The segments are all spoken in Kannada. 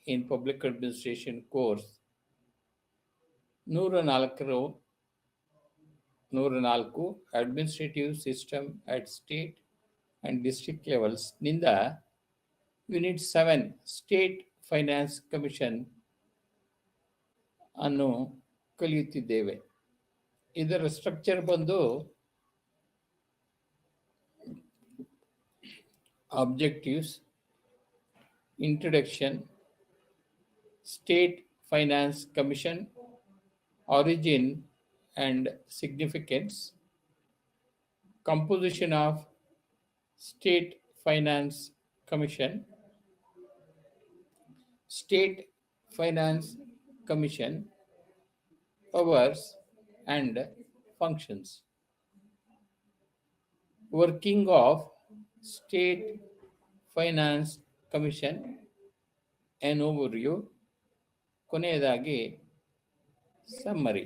in Public Administration course 104 Administrative System at State and District levels ನಿಂದ ಯೂನಿಟ್ 7 ಸ್ಟೇಟ್ ಫೈನಾನ್ಸ್ ಕಮಿಷನ್ ಅನ್ನು ಕಲಿಯುತ್ತಿದ್ದೇವೆ. ಇದರ ಸ್ಟ್ರಕ್ಚರ್ ಬಂದು objectives, introduction, State Finance Commission, origin and significance, composition of State Finance Commission, State Finance Commission powers and functions, working of State Finance Commission, an overview, ಕೊನೆಯದಾಗಿ ಸಮ್ಮರಿ.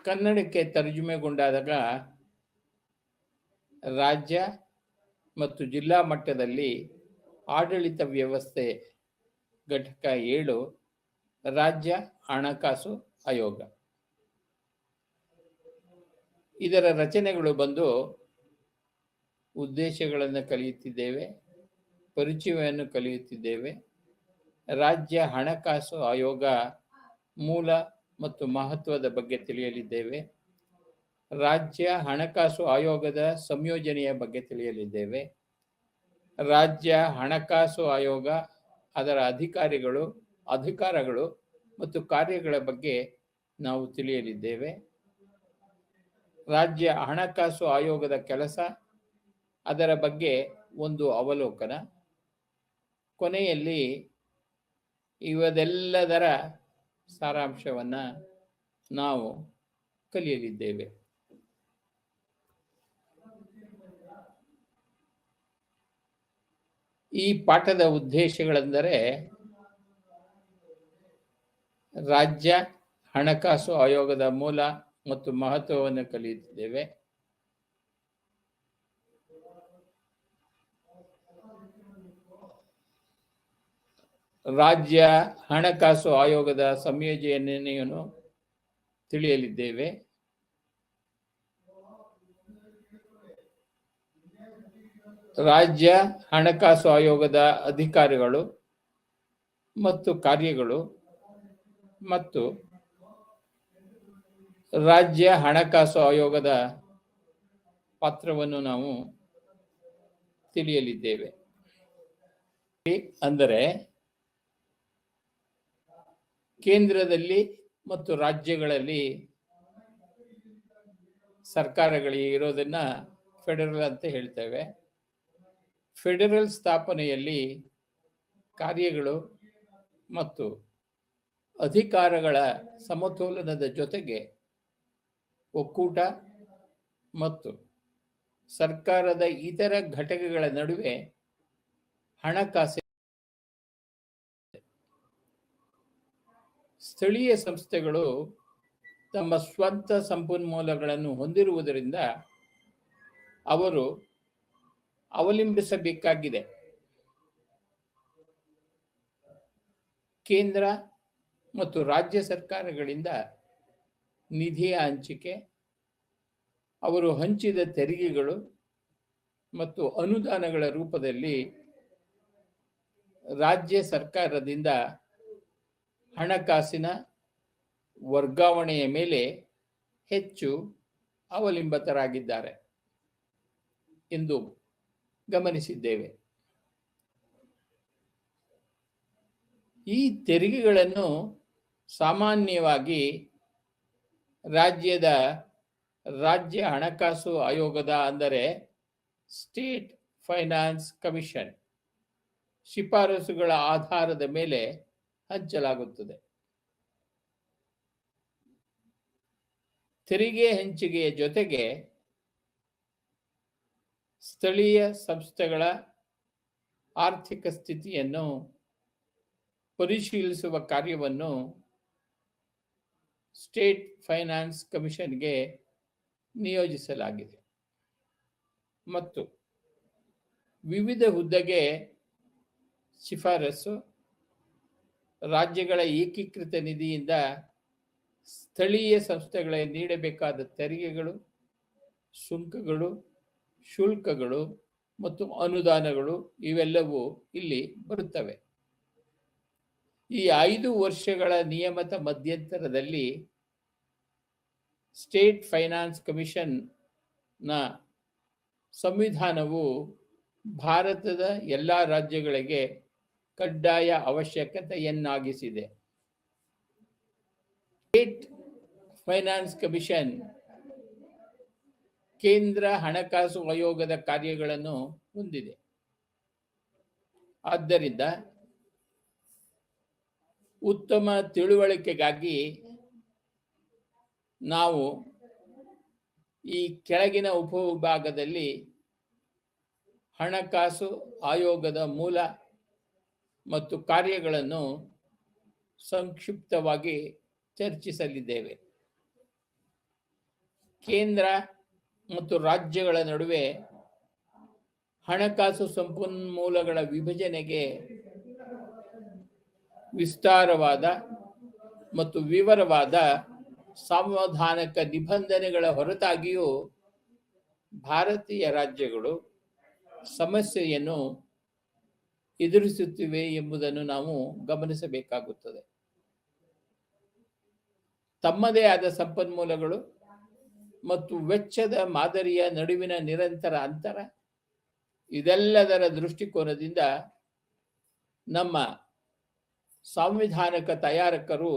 ಕನ್ನಡಕ್ಕೆ ತರ್ಜುಮೆಗೊಂಡಾಗ ರಾಜ್ಯ ಮತ್ತು ಜಿಲ್ಲಾ ಮಟ್ಟದಲ್ಲಿ ಆಡಳಿತ ವ್ಯವಸ್ಥೆ ಘಟಕ 7 ರಾಜ್ಯ ಹಣಕಾಸು ಆಯೋಗ. ಇದರ ರಚನೆಗಳು ಬಂದು ಉದ್ದೇಶಗಳನ್ನು ಕಲಿಯುತ್ತಿದ್ದೇವೆ, ಪರಿಚಯವನ್ನು ಕಲಿಯುತ್ತಿದ್ದೇವೆ. ರಾಜ್ಯ ಹಣಕಾಸು ಆಯೋಗ ಮೂಲ ಮತ್ತು ಮಹತ್ವದ ಬಗ್ಗೆ ತಿಳಿಯಲಿದ್ದೇವೆ. ರಾಜ್ಯ ಹಣಕಾಸು ಆಯೋಗದ ಸಂಯೋಜನೆಯ ಬಗ್ಗೆ ತಿಳಿಯಲಿದ್ದೇವೆ. ರಾಜ್ಯ ಹಣಕಾಸು ಆಯೋಗ ಅದರ ಅಧಿಕಾರಗಳು ಮತ್ತು ಕಾರ್ಯಗಳ ಬಗ್ಗೆ ನಾವು ತಿಳಿಯಲಿದ್ದೇವೆ. ರಾಜ್ಯ ಹಣಕಾಸು ಆಯೋಗದ ಕೆಲಸ, ಅದರ ಬಗ್ಗೆ ಒಂದು ಅವಲೋಕನ. ಕೊನೆಯಲ್ಲಿ ಇವದೆಲ್ಲದರ ಸಾರಾಂಶವನ್ನು ನಾವು ಕಲಿಯಲಿದ್ದೇವೆ. ಈ ಪಾಠದ ಉದ್ದೇಶಗಳೆಂದರೆ ರಾಜ್ಯ ಹಣಕಾಸು ಆಯೋಗದ ಮೂಲ ಮತ್ತು ಮಹತ್ವವನ್ನು ಕಲಿಯುತ್ತಿದ್ದೇವೆ. ರಾಜ್ಯ ಹಣಕಾಸು ಆಯೋಗದ ಸಂಯೋಜನೆಯನ್ನು ತಿಳಿಯಲಿದ್ದೇವೆ. ರಾಜ್ಯ ಹಣಕಾಸು ಆಯೋಗದ ಅಧಿಕಾರಿಗಳು ಮತ್ತು ಕಾರ್ಯಗಳು ಮತ್ತು ರಾಜ್ಯ ಹಣಕಾಸು ಆಯೋಗದ ಪಾತ್ರವನ್ನು ನಾವು ತಿಳಿಯಲಿದ್ದೇವೆ. ಅಂದರೆ ಕೇಂದ್ರದಲ್ಲಿ ಮತ್ತು ರಾಜ್ಯಗಳಲ್ಲಿ ಸರ್ಕಾರಗಳಿಗೆ ಇರೋದನ್ನ ಫೆಡರಲ್ ಅಂತ ಹೇಳ್ತೇವೆ. ಫೆಡರಲ್ ಸ್ಥಾಪನೆಯಲ್ಲಿ ಕಾರ್ಯಗಳು ಮತ್ತು ಅಧಿಕಾರಗಳ ಸಮತೋಲನದ ಜೊತೆಗೆ ಒಕ್ಕೂಟ ಮತ್ತು ಸರ್ಕಾರದ ಇತರ ಘಟಕಗಳ ನಡುವೆ ಹಣಕಾಸು. ಸ್ಥಳೀಯ ಸಂಸ್ಥೆಗಳು ತಮ್ಮ ಸ್ವಂತ ಸಂಪನ್ಮೂಲಗಳನ್ನು ಹೊಂದಿರುವುದರಿಂದ ಅವರು ಅವಲಂಬಿಸಬೇಕಾಗಿದೆ. ಕೇಂದ್ರ ಮತ್ತು ರಾಜ್ಯ ಸರ್ಕಾರಗಳಿಂದ ನಿಧಿಯ ಹಂಚಿಕೆ, ಅವರು ಹಂಚಿದ ತೆರಿಗೆಗಳು ಮತ್ತು ಅನುದಾನಗಳ ರೂಪದಲ್ಲಿ ರಾಜ್ಯ ಸರ್ಕಾರದಿಂದ ಹಣಕಾಸಿನ ವರ್ಗಾವಣೆಯ ಮೇಲೆ ಹೆಚ್ಚು ಅವಲಂಬಿತರಾಗಿದ್ದಾರೆ ಎಂದು ಗಮನಿಸಿದ್ದೇವೆ. ಈ ತೆರಿಗೆಗಳನ್ನು ಸಾಮಾನ್ಯವಾಗಿ ರಾಜ್ಯ ಹಣಕಾಸು ಆಯೋಗದ ಅಂದರೆ ಸ್ಟೇಟ್ ಫೈನಾನ್ಸ್ ಕಮಿಷನ್ ಶಿಫಾರಸುಗಳ ಆಧಾರದ ಮೇಲೆ ಹಂಚಲಾಗುತ್ತದೆ. ತೆರಿಗೆ ಹಂಚಿಕೆಯ ಜೊತೆಗೆ ಸ್ಥಳೀಯ ಸಂಸ್ಥೆಗಳ ಆರ್ಥಿಕ ಸ್ಥಿತಿಯನ್ನು ಪರಿಶೀಲಿಸುವ ಕಾರ್ಯವನ್ನು ಸ್ಟೇಟ್ ಫೈನಾನ್ಸ್ ಕಮಿಷನ್ಗೆ ನಿಯೋಜಿಸಲಾಗಿದೆ ಮತ್ತು ವಿವಿಧ ಹುದ್ದೆಗೆ ಶಿಫಾರಸು, ರಾಜ್ಯಗಳ ಏಕೀಕೃತ ನಿಧಿಯಿಂದ ಸ್ಥಳೀಯ ಸಂಸ್ಥೆಗಳಿಗೆ ನೀಡಬೇಕಾದ ತೆರಿಗೆಗಳು, ಸುಂಕಗಳು, ಶುಲ್ಕಗಳು ಮತ್ತು ಅನುದಾನಗಳು ಇವೆಲ್ಲವೂ ಇಲ್ಲಿ ಬರುತ್ತವೆ. ಈ 5 ವರ್ಷಗಳ ನಿಯಮಿತ ಮಧ್ಯಂತರದಲ್ಲಿ ಸ್ಟೇಟ್ ಫೈನಾನ್ಸ್ ಕಮಿಷನ್ನ ಸಂವಿಧಾನವು ಭಾರತದ ಎಲ್ಲ ರಾಜ್ಯಗಳಿಗೆ ಕಡ್ಡಾಯ ಅವಶ್ಯಕತೆಯನ್ನಾಗಿಸಿದೆ. ಸ್ಟೇಟ್ ಫೈನಾನ್ಸ್ ಕಮಿಷನ್ ಕೇಂದ್ರ ಹಣಕಾಸು ಆಯೋಗದ ಕಾರ್ಯಗಳನ್ನು ಹೊಂದಿದೆ. ಆದ್ದರಿಂದ ಉತ್ತಮ ತಿಳುವಳಿಕೆಗಾಗಿ ನಾವು ಈ ಕೆಳಗಿನ ಉಪವಿಭಾಗದಲ್ಲಿ ಹಣಕಾಸು ಆಯೋಗದ ಮೂಲ ಮತ್ತು ಕಾರ್ಯಗಳನ್ನು ಸಂಕ್ಷಿಪ್ತವಾಗಿ ಚರ್ಚಿಸಲಿದ್ದೇವೆ. ಕೇಂದ್ರ ಮತ್ತು ರಾಜ್ಯಗಳ ನಡುವೆ ಹಣಕಾಸು ಸಂಪನ್ಮೂಲಗಳ ವಿಭಜನೆಗೆ ವಿಸ್ತಾರವಾದ ಮತ್ತು ವಿವರವಾದ ಸಂವಿಧಾನಿಕ ನಿಬಂಧನೆಗಳ ಹೊರತಾಗಿಯೂ ಭಾರತೀಯ ರಾಜ್ಯಗಳು ಸಮಸ್ಯೆಯನ್ನು ಎದುರಿಸುತ್ತಿವೆ ಎಂಬುದನ್ನು ನಾವು ಗಮನಿಸಬೇಕಾಗುತ್ತದೆ. ತಮ್ಮದೇ ಆದ ಸಂಪನ್ಮೂಲಗಳು ಮತ್ತು ವೆಚ್ಚದ ಮಾದರಿಯ ನಡುವಿನ ನಿರಂತರ ಅಂತರ, ಇದೆಲ್ಲದರ ದೃಷ್ಟಿಕೋನದಿಂದ ನಮ್ಮ ಸಾಂವಿಧಾನಿಕ ತಯಾರಕರು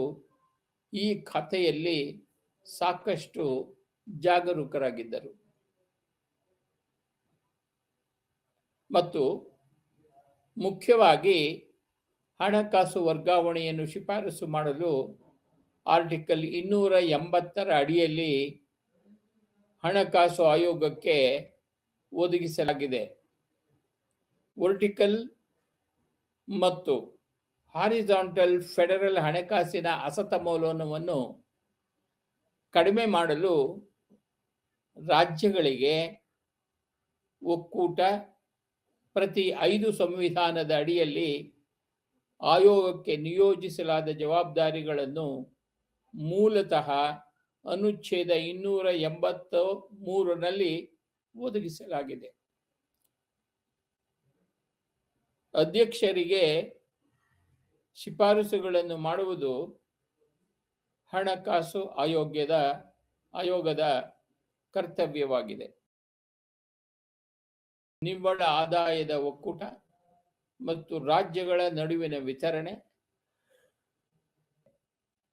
ಈ ಖಾತೆಯಲ್ಲಿ ಸಾಕಷ್ಟು ಜಾಗರೂಕರಾಗಿದ್ದರು ಮತ್ತು ಮುಖ್ಯವಾಗಿ ಹಣಕಾಸು ವರ್ಗಾವಣೆಯನ್ನು ಶಿಫಾರಸು ಮಾಡಲು ಆರ್ಟಿಕಲ್ 280 ಅಡಿಯಲ್ಲಿ ಹಣಕಾಸು ಆಯೋಗಕ್ಕೆ ಒದಗಿಸಲಾಗಿದೆ. ವರ್ಟಿಕಲ್ ಮತ್ತು ಹಾರಿಜಾಂಟಲ್ ಫೆಡರಲ್ ಹಣಕಾಸಿನ ಅಸಮತೋಲನವನ್ನು ಕಡಿಮೆ ಮಾಡಲು ರಾಜ್ಯಗಳಿಗೆ ಒಕ್ಕೂಟ ಪ್ರತಿ 5 ಸಂವಿಧಾನದ ಅಡಿಯಲ್ಲಿ ಆಯೋಗಕ್ಕೆ ನಿಯೋಜಿಸಲಾದ ಜವಾಬ್ದಾರಿಗಳನ್ನು ಮೂಲತಃ ಅನುಚ್ಛೇದ 283ರಲ್ಲಿ ಒದಗಿಸಲಾಗಿದೆ. ಅಧ್ಯಕ್ಷರಿಗೆ ಶಿಫಾರಸುಗಳನ್ನು ಮಾಡುವುದು ಹಣಕಾಸು ಆಯೋಗದ ಕರ್ತವ್ಯವಾಗಿದೆ. ನಿವ್ವಳ ಆದಾಯದ ಒಕ್ಕೂಟ ಮತ್ತು ರಾಜ್ಯಗಳ ನಡುವಿನ ವಿತರಣೆ,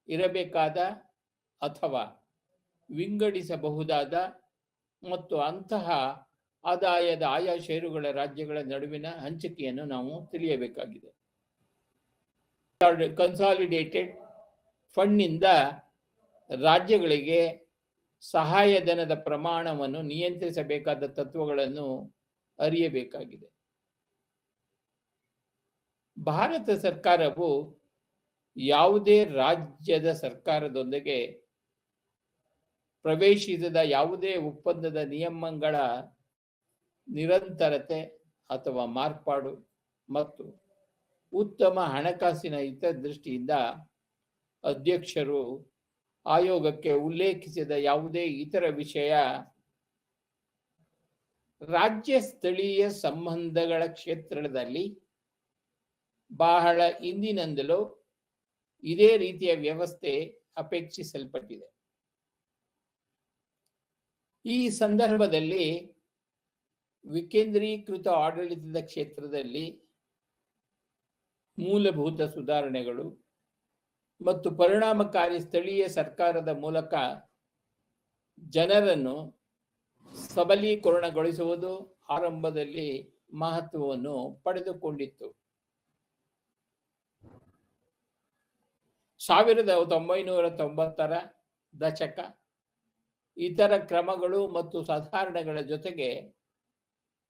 ಇರಬೇಕಾದ ಅಥವಾ ವಿಂಗಡಿಸಬಹುದಾದ ಮತ್ತು ಅಂತಹ ಆದಾಯದ ಆಯಾ ಷೇರುಗಳ ರಾಜ್ಯಗಳ ನಡುವಿನ ಹಂಚಿಕೆಯನ್ನು ನಾವು ತಿಳಿಯಬೇಕಾಗಿದೆ. ಕನ್ಸಾಲಿಡೇಟೆಡ್ ಫಂಡ್ನಿಂದ ರಾಜ್ಯಗಳಿಗೆ ಸಹಾಯಧನದ ಪ್ರಮಾಣವನ್ನು ನಿಯಂತ್ರಿಸಬೇಕಾದ ತತ್ವಗಳನ್ನು ಅರಿಯಬೇಕಾಗಿದೆ. ಭಾರತ ಸರ್ಕಾರವು ಯಾವುದೇ ರಾಜ್ಯದ ಸರ್ಕಾರದೊಂದಿಗೆ ಪ್ರವೇಶಿಸಿದ ಯಾವುದೇ ಒಪ್ಪಂದದ ನಿಯಮಗಳ ನಿರಂತರತೆ ಅಥವಾ ಮಾರ್ಪಾಡು ಮತ್ತು ಉತ್ತಮ ಹಣಕಾಸಿನ ಹಿತದೃಷ್ಟಿಯಿಂದ ಅಧ್ಯಕ್ಷರು ಆಯೋಗಕ್ಕೆ ಉಲ್ಲೇಖಿಸಿದ ಯಾವುದೇ ಇತರ ವಿಷಯ ರಾಜ್ಯ ಸ್ಥಳೀಯ ಸಂಬಂಧಗಳ ಕ್ಷೇತ್ರದಲ್ಲಿ ಬಹಳ ಹಿಂದಿನಿಂದಲೂ ಇದೇ ರೀತಿಯ ವ್ಯವಸ್ಥೆ ಅಪೇಕ್ಷಿಸಲ್ಪಟ್ಟಿದೆ. ಈ ಸಂದರ್ಭದಲ್ಲಿ ವಿಕೇಂದ್ರೀಕೃತ ಆಡಳಿತದ ಕ್ಷೇತ್ರದಲ್ಲಿ ಮೂಲಭೂತ ಸುಧಾರಣೆಗಳು ಮತ್ತು ಪರಿಣಾಮಕಾರಿ ಸ್ಥಳೀಯ ಸರ್ಕಾರದ ಮೂಲಕ ಜನರನ್ನು ಸಬಲೀಕರಣಗೊಳಿಸುವುದು ಆರಂಭದಲ್ಲಿ ಮಹತ್ವವನ್ನು ಪಡೆದುಕೊಂಡಿತ್ತು. 1990ರ ದಶಕ ಇತರ ಕ್ರಮಗಳು ಮತ್ತು ಸುಧಾರಣೆಗಳ ಜೊತೆಗೆ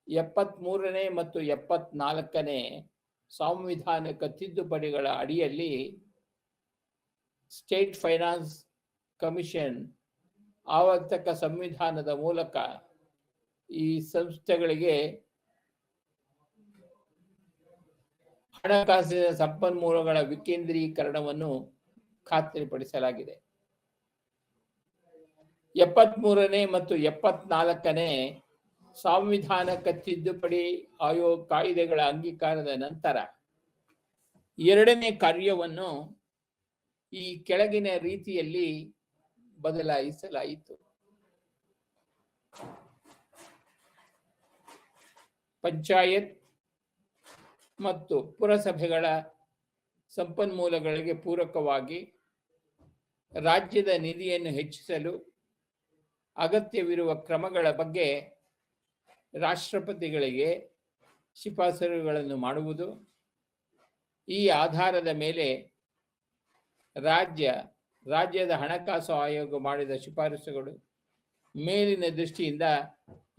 73ನೇ ಮತ್ತು 74ನೇ ಸಾಂವಿಧಾನಿಕ ತಿದ್ದುಪಡಿಗಳ ಅಡಿಯಲ್ಲಿ ಸ್ಟೇಟ್ ಫೈನಾನ್ಸ್ ಕಮಿಷನ್ ಆವರ್ತಕ ಸಂವಿಧಾನದ ಮೂಲಕ ಈ ಸಂಸ್ಥೆಗಳಿಗೆ ಹಣಕಾಸಿನ ಸಂಪನ್ಮೂಲಗಳ ವಿಕೇಂದ್ರೀಕರಣವನ್ನು ಖಾತ್ರಿಪಡಿಸಲಾಗಿದೆ. 73ನೇ ಮತ್ತು 74ನೇ ಸಾಂವಿಧಾನಿಕ ತಿದ್ದುಪಡಿ ಆಯೋಗ ಕಾಯ್ದೆಗಳ ಅಂಗೀಕಾರದ ನಂತರ 2ನೇ ಕಾರ್ಯವನ್ನು ಈ ಕೆಳಗಿನ ರೀತಿಯಲ್ಲಿ ಬದಲಾಯಿಸಲಾಯಿತು. ಪಂಚಾಯತ್ ಮತ್ತು ಪುರಸಭೆಗಳ ಸಂಪನ್ಮೂಲಗಳಿಗೆ ಪೂರಕವಾಗಿ ರಾಜ್ಯದ ನಿಧಿಯನ್ನು ಹೆಚ್ಚಿಸಲು ಅಗತ್ಯವಿರುವ ಕ್ರಮಗಳ ಬಗ್ಗೆ ರಾಷ್ಟ್ರಪತಿಗಳಿಗೆ ಶಿಫಾರಸುಗಳನ್ನು ಮಾಡುವುದು. ಈ ಆಧಾರದ ಮೇಲೆ ರಾಜ್ಯದ ಹಣಕಾಸು ಆಯೋಗ ಮಾಡಿದ ಶಿಫಾರಸುಗಳು ಮೇಲಿನ ದೃಷ್ಟಿಯಿಂದ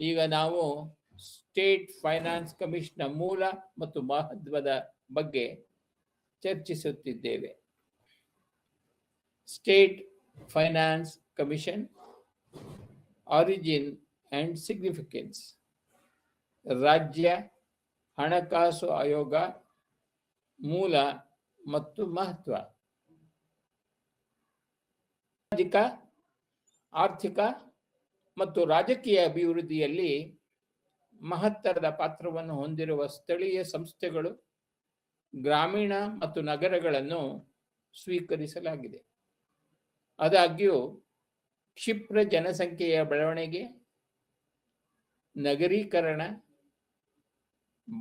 ಈಗ ನಾವು ಸ್ಟೇಟ್ ಫೈನಾನ್ಸ್ ಕಮಿಷನ್ನ ಮೂಲ ಮತ್ತು ಮಹತ್ವದ ಬಗ್ಗೆ ಚರ್ಚಿಸುತ್ತಿದ್ದೇವೆ. State finance commission, origin and significance. ರಾಜ್ಯ ಹಣಕಾಸು ಆಯೋಗ ಮೂಲ ಮತ್ತು ಮಹತ್ವ. ಸಾಮಾಜಿಕ, ಆರ್ಥಿಕ ಮತ್ತು ರಾಜಕೀಯ ಅಭಿವೃದ್ಧಿಯಲ್ಲಿ ಮಹತ್ತರದ ಪಾತ್ರವನ್ನು ಹೊಂದಿರುವ ಸ್ಥಳೀಯ ಸಂಸ್ಥೆಗಳು, ಗ್ರಾಮೀಣ ಮತ್ತು ನಗರಗಳನ್ನು ಸ್ವೀಕರಿಸಲಾಗಿದೆ. ಆದಾಗ್ಯೂ ಕ್ಷಿಪ್ರ ಜನಸಂಖ್ಯೆಯ ಬೆಳವಣಿಗೆ, ನಗರೀಕರಣ,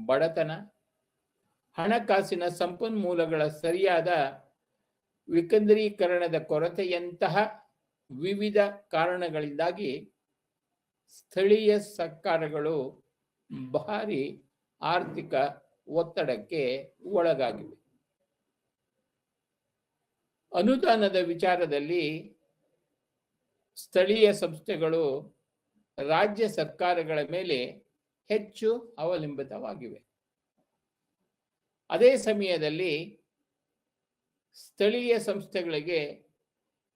ಬಡತನ, ಹಣಕಾಸಿನ ಸಂಪನ್ಮೂಲಗಳ ಸರಿಯಾದ ವಿಕೇಂದ್ರೀಕರಣದ ಕೊರತೆಯಂತಹ ವಿವಿಧ ಕಾರಣಗಳಿಂದಾಗಿ ಸ್ಥಳೀಯ ಸರ್ಕಾರಗಳು ಭಾರಿ ಆರ್ಥಿಕ ಒತ್ತಡಕ್ಕೆ ಒಳಗಾಗಿವೆ. ಅನುದಾನದ ವಿಚಾರದಲ್ಲಿ ಸ್ಥಳೀಯ ಸಂಸ್ಥೆಗಳು ರಾಜ್ಯ ಸರ್ಕಾರಗಳ ಮೇಲೆ ಹೆಚ್ಚು ಅವಲಂಬಿತವಾಗಿವೆ. ಅದೇ ಸಮಯದಲ್ಲಿ ಸ್ಥಳೀಯ ಸಂಸ್ಥೆಗಳಿಗೆ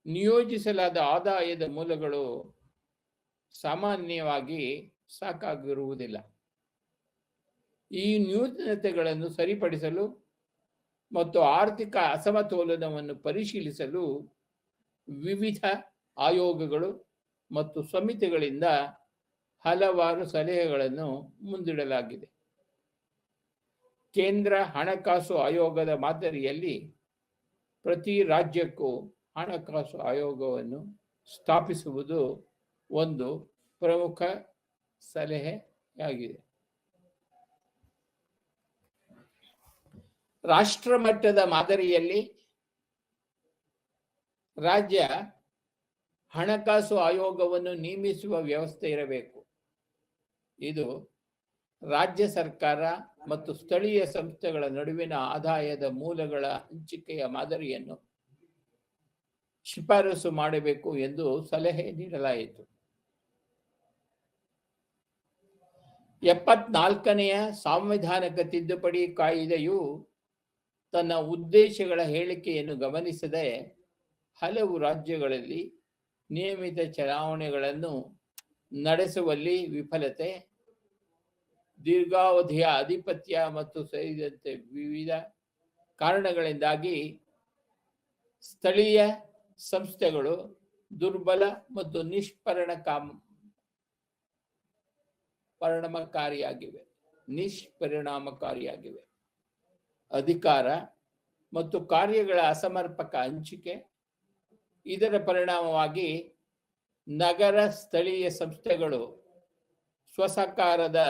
ನಿಯೋಜಿಸಲಾದ ಆದಾಯದ ಮೂಲಗಳು ಸಾಮಾನ್ಯವಾಗಿ ಸಾಕಾಗಿರುವುದಿಲ್ಲ. ಈ ನ್ಯೂನತೆಗಳನ್ನು ಸರಿಪಡಿಸಲು ಮತ್ತು ಆರ್ಥಿಕ ಅಸಮತೋಲನವನ್ನು ಪರಿಶೀಲಿಸಲು ವಿವಿಧ ಆಯೋಗಗಳು ಮತ್ತು ಸಮಿತಿಗಳಿಂದ ಹಲವಾರು ಸಲಹೆಗಳನ್ನು ಮುಂದಿಡಲಾಗಿದೆ. ಕೇಂದ್ರ ಹಣಕಾಸು ಆಯೋಗದ ಮಾದರಿಯಲ್ಲಿ ಪ್ರತಿ ರಾಜ್ಯಕ್ಕೂ ಹಣಕಾಸು ಆಯೋಗವನ್ನು ಸ್ಥಾಪಿಸುವುದು ಒಂದು ಪ್ರಮುಖ ಸಲಹೆಯಾಗಿದೆ. ರಾಷ್ಟ್ರ ಮಟ್ಟದ ಮಾದರಿಯಲ್ಲಿ ರಾಜ್ಯ ಹಣಕಾಸು ಆಯೋಗವನ್ನು ನೇಮಿಸುವ ವ್ಯವಸ್ಥೆ ಇರಬೇಕು. ಇದು ರಾಜ್ಯ ಸರ್ಕಾರ ಮತ್ತು ಸ್ಥಳೀಯ ಸಂಸ್ಥೆಗಳ ನಡುವಿನ ಆದಾಯದ ಮೂಲಗಳ ಹಂಚಿಕೆಯ ಮಾದರಿಯನ್ನು ಶಿಫಾರಸು ಮಾಡಬೇಕು ಎಂದು ಸಲಹೆ ನೀಡಲಾಯಿತು. 74ನೆಯ ಸಾಂವಿಧಾನಿಕ ತಿದ್ದುಪಡಿ ಕಾಯ್ದೆಯು ತನ್ನ ಉದ್ದೇಶಗಳ ಹೇಳಿಕೆಯನ್ನು ಗಮನಿಸದೆ ಹಲವು ರಾಜ್ಯಗಳಲ್ಲಿ ನಿಯಮಿತ ಚುನಾವಣೆಗಳನ್ನು ನಡೆಸುವಲ್ಲಿ ವಿಫಲತೆ, ದೀರ್ಘಾವಧಿಯ ಆಧಿಪತ್ಯ ಮತ್ತು ಸೇರಿದಂತೆ ವಿವಿಧ ಕಾರಣಗಳಿಂದಾಗಿ ಸ್ಥಳೀಯ ಸಂಸ್ಥೆಗಳು ದುರ್ಬಲ ಮತ್ತು ನಿಷ್ಪರಿಣಾಮಕಾರಿಯಾಗಿವೆ. ಅಧಿಕಾರ ಮತ್ತು ಕಾರ್ಯಗಳ ಅಸಮರ್ಪಕ ಹಂಚಿಕೆ, ಇದರ ಪರಿಣಾಮವಾಗಿ ನಗರ ಸ್ಥಳೀಯ ಸಂಸ್ಥೆಗಳು ಸ್ವಸರ್ಕಾರದ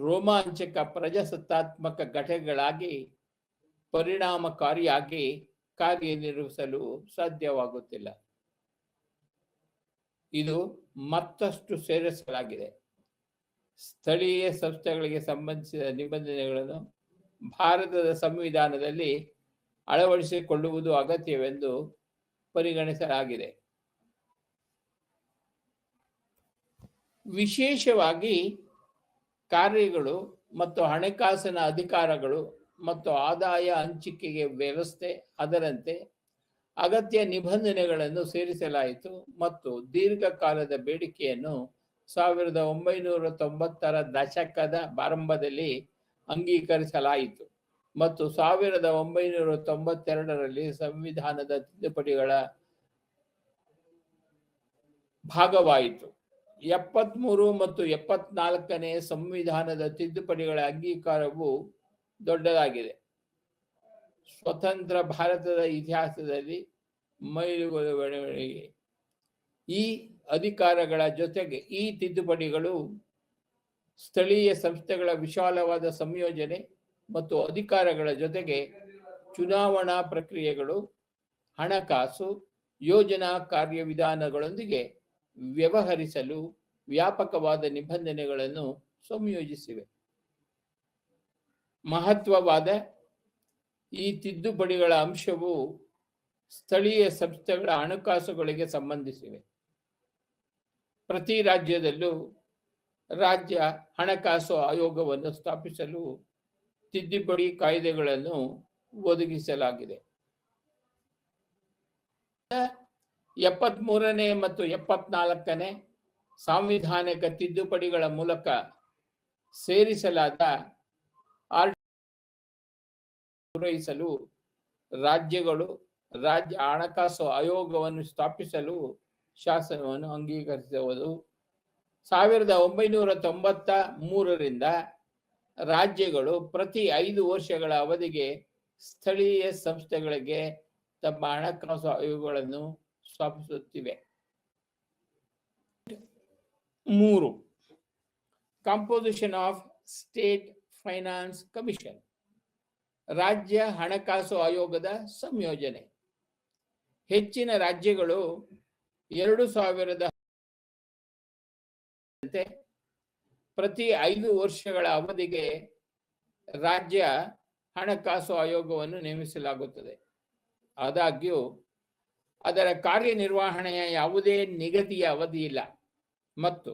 ರೋಮಾಂಚಕ ಪ್ರಜಾಸತ್ತಾತ್ಮಕ ಘಟಕಗಳಾಗಿ ಪರಿಣಾಮಕಾರಿಯಾಗಿ ಕಾರ್ಯನಿರ್ವಹಿಸಲು ಸಾಧ್ಯವಾಗುತ್ತಿಲ್ಲ. ಇದು ಮತ್ತಷ್ಟು ಸೇರಿಸಲಾಗಿದೆ. ಸ್ಥಳೀಯ ಸಂಸ್ಥೆಗಳಿಗೆ ಸಂಬಂಧಿಸಿದ ನಿಬಂಧನೆಗಳನ್ನು ಭಾರತದ ಸಂವಿಧಾನದಲ್ಲಿ ಅಳವಡಿಸಿಕೊಳ್ಳುವುದು ಅಗತ್ಯವೆಂದು ಪರಿಗಣಿಸಲಾಗಿದೆ. ವಿಶೇಷವಾಗಿ ಕಾರ್ಯಗಳು ಮತ್ತು ಹಣಕಾಸಿನ ಅಧಿಕಾರಗಳು ಮತ್ತು ಆದಾಯ ಹಂಚಿಕೆಗೆ ವ್ಯವಸ್ಥೆ, ಅದರಂತೆ ಅಗತ್ಯ ನಿಬಂಧನೆಗಳನ್ನು ಸೇರಿಸಲಾಯಿತು ಮತ್ತು ದೀರ್ಘಕಾಲದ ಬೇಡಿಕೆಯನ್ನು 1990ರ ದಶಕದ ಪ್ರಾರಂಭದಲ್ಲಿ ಅಂಗೀಕರಿಸಲಾಯಿತು. ಮತ್ತು 1992ರಲ್ಲಿ ಸಂವಿಧಾನದ ತಿದ್ದುಪಡಿಗಳ ಭಾಗವಾಯಿತು. 73 ಮತ್ತು 74ನೇ ಸಂವಿಧಾನದ ತಿದ್ದುಪಡಿಗಳ ಅಂಗೀಕಾರವು ದೊಡ್ಡದಾಗಿದೆ. ಸ್ವತಂತ್ರ ಭಾರತದ ಇತಿಹಾಸದಲ್ಲಿ ಮೈಲುಗಲ್ಲು ಬೆಳವಣಿಗೆ. ಈ ಅಧಿಕಾರಗಳ ಜೊತೆಗೆ ಈ ತಿದ್ದುಪಡಿಗಳು ಸ್ಥಳೀಯ ಸಂಸ್ಥೆಗಳ ವಿಶಾಲವಾದ ಸಂಯೋಜನೆ ಮತ್ತು ಅಧಿಕಾರಗಳ ಜೊತೆಗೆ ಚುನಾವಣಾ ಪ್ರಕ್ರಿಯೆಗಳು, ಹಣಕಾಸು, ಯೋಜನಾ ಕಾರ್ಯವಿಧಾನಗಳೊಂದಿಗೆ ವ್ಯವಹರಿಸಲು ವ್ಯಾಪಕವಾದ ನಿಬಂಧನೆಗಳನ್ನು ಸಂಯೋಜಿಸಿವೆ. ಮಹತ್ವವಾದ ಈ ತಿದ್ದುಪಡಿಗಳ ಅಂಶವು ಸ್ಥಳೀಯ ಸಂಸ್ಥೆಗಳ ಹಣಕಾಸುಗಳಿಗೆ ಸಂಬಂಧಿಸಿವೆ. ಪ್ರತಿ ರಾಜ್ಯದಲ್ಲೂ ರಾಜ್ಯ ಹಣಕಾಸು ಆಯೋಗವನ್ನು ಸ್ಥಾಪಿಸಲು ತಿದ್ದುಪಡಿ ಕಾಯ್ದೆಗಳನ್ನು ಒದಗಿಸಲಾಗಿದೆ. 73ನೇ ಮತ್ತು 74ನೇ ಸಾಂವಿಧಾನಿಕ ತಿದ್ದುಪಡಿಗಳ ಮೂಲಕ ಸೇರಿಸಲಾದ ಪೂರೈಸಲು ರಾಜ್ಯಗಳು ರಾಜ್ಯ ಹಣಕಾಸು ಆಯೋಗವನ್ನು ಸ್ಥಾಪಿಸಲು ಶಾಸನವನ್ನು ಅಂಗೀಕರಿಸುವುದು. 1993ರಿಂದ ರಾಜ್ಯಗಳು ಪ್ರತಿ 5 ವರ್ಷಗಳ ಅವಧಿಗೆ ಸ್ಥಳೀಯ ಸಂಸ್ಥೆಗಳಿಗೆ ತಮ್ಮ ಹಣಕಾಸು ಆಯೋಗಗಳನ್ನು ಸ್ಥಾಪಿಸುತ್ತಿವೆ. 3. Composition of state finance commission. ರಾಜ್ಯ ಹಣಕಾಸು ಆಯೋಗದ ಸಂಯೋಜನೆ. ಹೆಚ್ಚಿನ ರಾಜ್ಯಗಳು 2000 ಪ್ರತಿ 5 ವರ್ಷಗಳ ಅವಧಿಗೆ ರಾಜ್ಯ ಹಣಕಾಸು ಆಯೋಗವನ್ನು ನೇಮಿಸಲಾಗುತ್ತದೆ. ಆದಾಗ್ಯೂ ಅದರ ಕಾರ್ಯನಿರ್ವಹಣೆಯ ಯಾವುದೇ ನಿಗದಿಯ ಅವಧಿ ಇಲ್ಲ ಮತ್ತು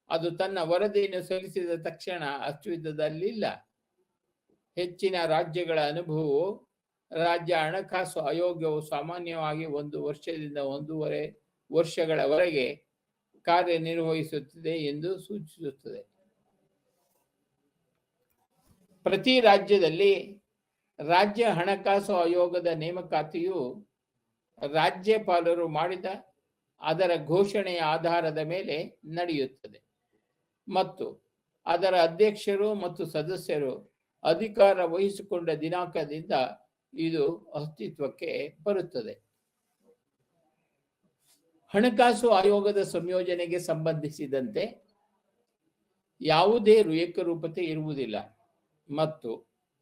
ಅದು ತನ್ನ ವರದಿಯನ್ನು ಸಲ್ಲಿಸಿದ ತಕ್ಷಣ ಅಸ್ತಿತ್ವದಲ್ಲಿಲ್ಲ. ಹೆಚ್ಚಿನ ರಾಜ್ಯಗಳ ಅನುಭವವು ರಾಜ್ಯ ಹಣಕಾಸು ಆಯೋಗವು ಸಾಮಾನ್ಯವಾಗಿ 1 ವರ್ಷದಿಂದ 1.5 ವರ್ಷಗಳವರೆಗೆ ಕಾರ್ಯನಿರ್ವಹಿಸುತ್ತದೆ ಎಂದು ಸೂಚಿಸುತ್ತದೆ. ಪ್ರತಿ ರಾಜ್ಯದಲ್ಲಿ ರಾಜ್ಯ ಹಣಕಾಸು ಆಯೋಗದ ನೇಮಕಾತಿಯು ರಾಜ್ಯಪಾಲರು ಮಾಡಿದ ಅದರ ಘೋಷಣೆಯ ಆಧಾರದ ಮೇಲೆ ನಡೆಯುತ್ತದೆ ಮತ್ತು ಅದರ ಅಧ್ಯಕ್ಷರು ಮತ್ತು ಸದಸ್ಯರು ಅಧಿಕಾರ ವಹಿಸಿಕೊಂಡ ದಿನಾಂಕದಿಂದ ಇದು ಅಸ್ತಿತ್ವಕ್ಕೆ ಬರುತ್ತದೆ. ಹಣಕಾಸು ಆಯೋಗದ ಸಂಯೋಜನೆಗೆ ಸಂಬಂಧಿಸಿದಂತೆ ಯಾವುದೇ ಏಕರೂಪತೆ ಇರುವುದಿಲ್ಲ ಮತ್ತು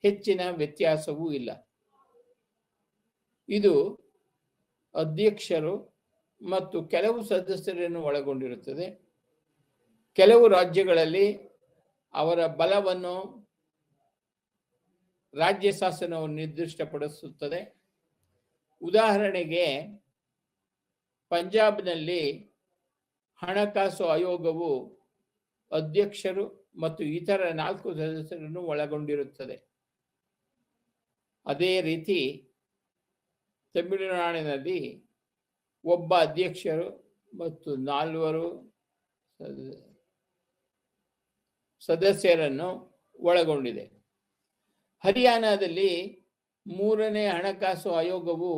ಹೆಚ್ಚಿನ ವ್ಯತ್ಯಾಸವೂ ಇಲ್ಲ. ಇದು ಅಧ್ಯಕ್ಷರು ಮತ್ತು ಕೆಲವು ಸದಸ್ಯರನ್ನು ಒಳಗೊಂಡಿರುತ್ತದೆ. ಕೆಲವು ರಾಜ್ಯಗಳಲ್ಲಿ ಅವರ ಬಲವನ್ನು ರಾಜ್ಯ ಶಾಸನವು ನಿರ್ದಿಷ್ಟಪಡಿಸುತ್ತದೆ. ಉದಾಹರಣೆಗೆ, ಪಂಜಾಬ್ನಲ್ಲಿ ಹಣಕಾಸು ಆಯೋಗವು ಅಧ್ಯಕ್ಷರು ಮತ್ತು ಇತರ 4 ಸದಸ್ಯರನ್ನು ಒಳಗೊಂಡಿರುತ್ತದೆ. ಅದೇ ರೀತಿ ತಮಿಳುನಾಡಿನಲ್ಲಿ ಒಬ್ಬ ಅಧ್ಯಕ್ಷರು ಮತ್ತು 4 ಸದಸ್ಯರನ್ನು ಒಳಗೊಂಡಿದೆ. ಹರಿಯಾಣದಲ್ಲಿ 3ನೇ ಹಣಕಾಸು ಆಯೋಗವು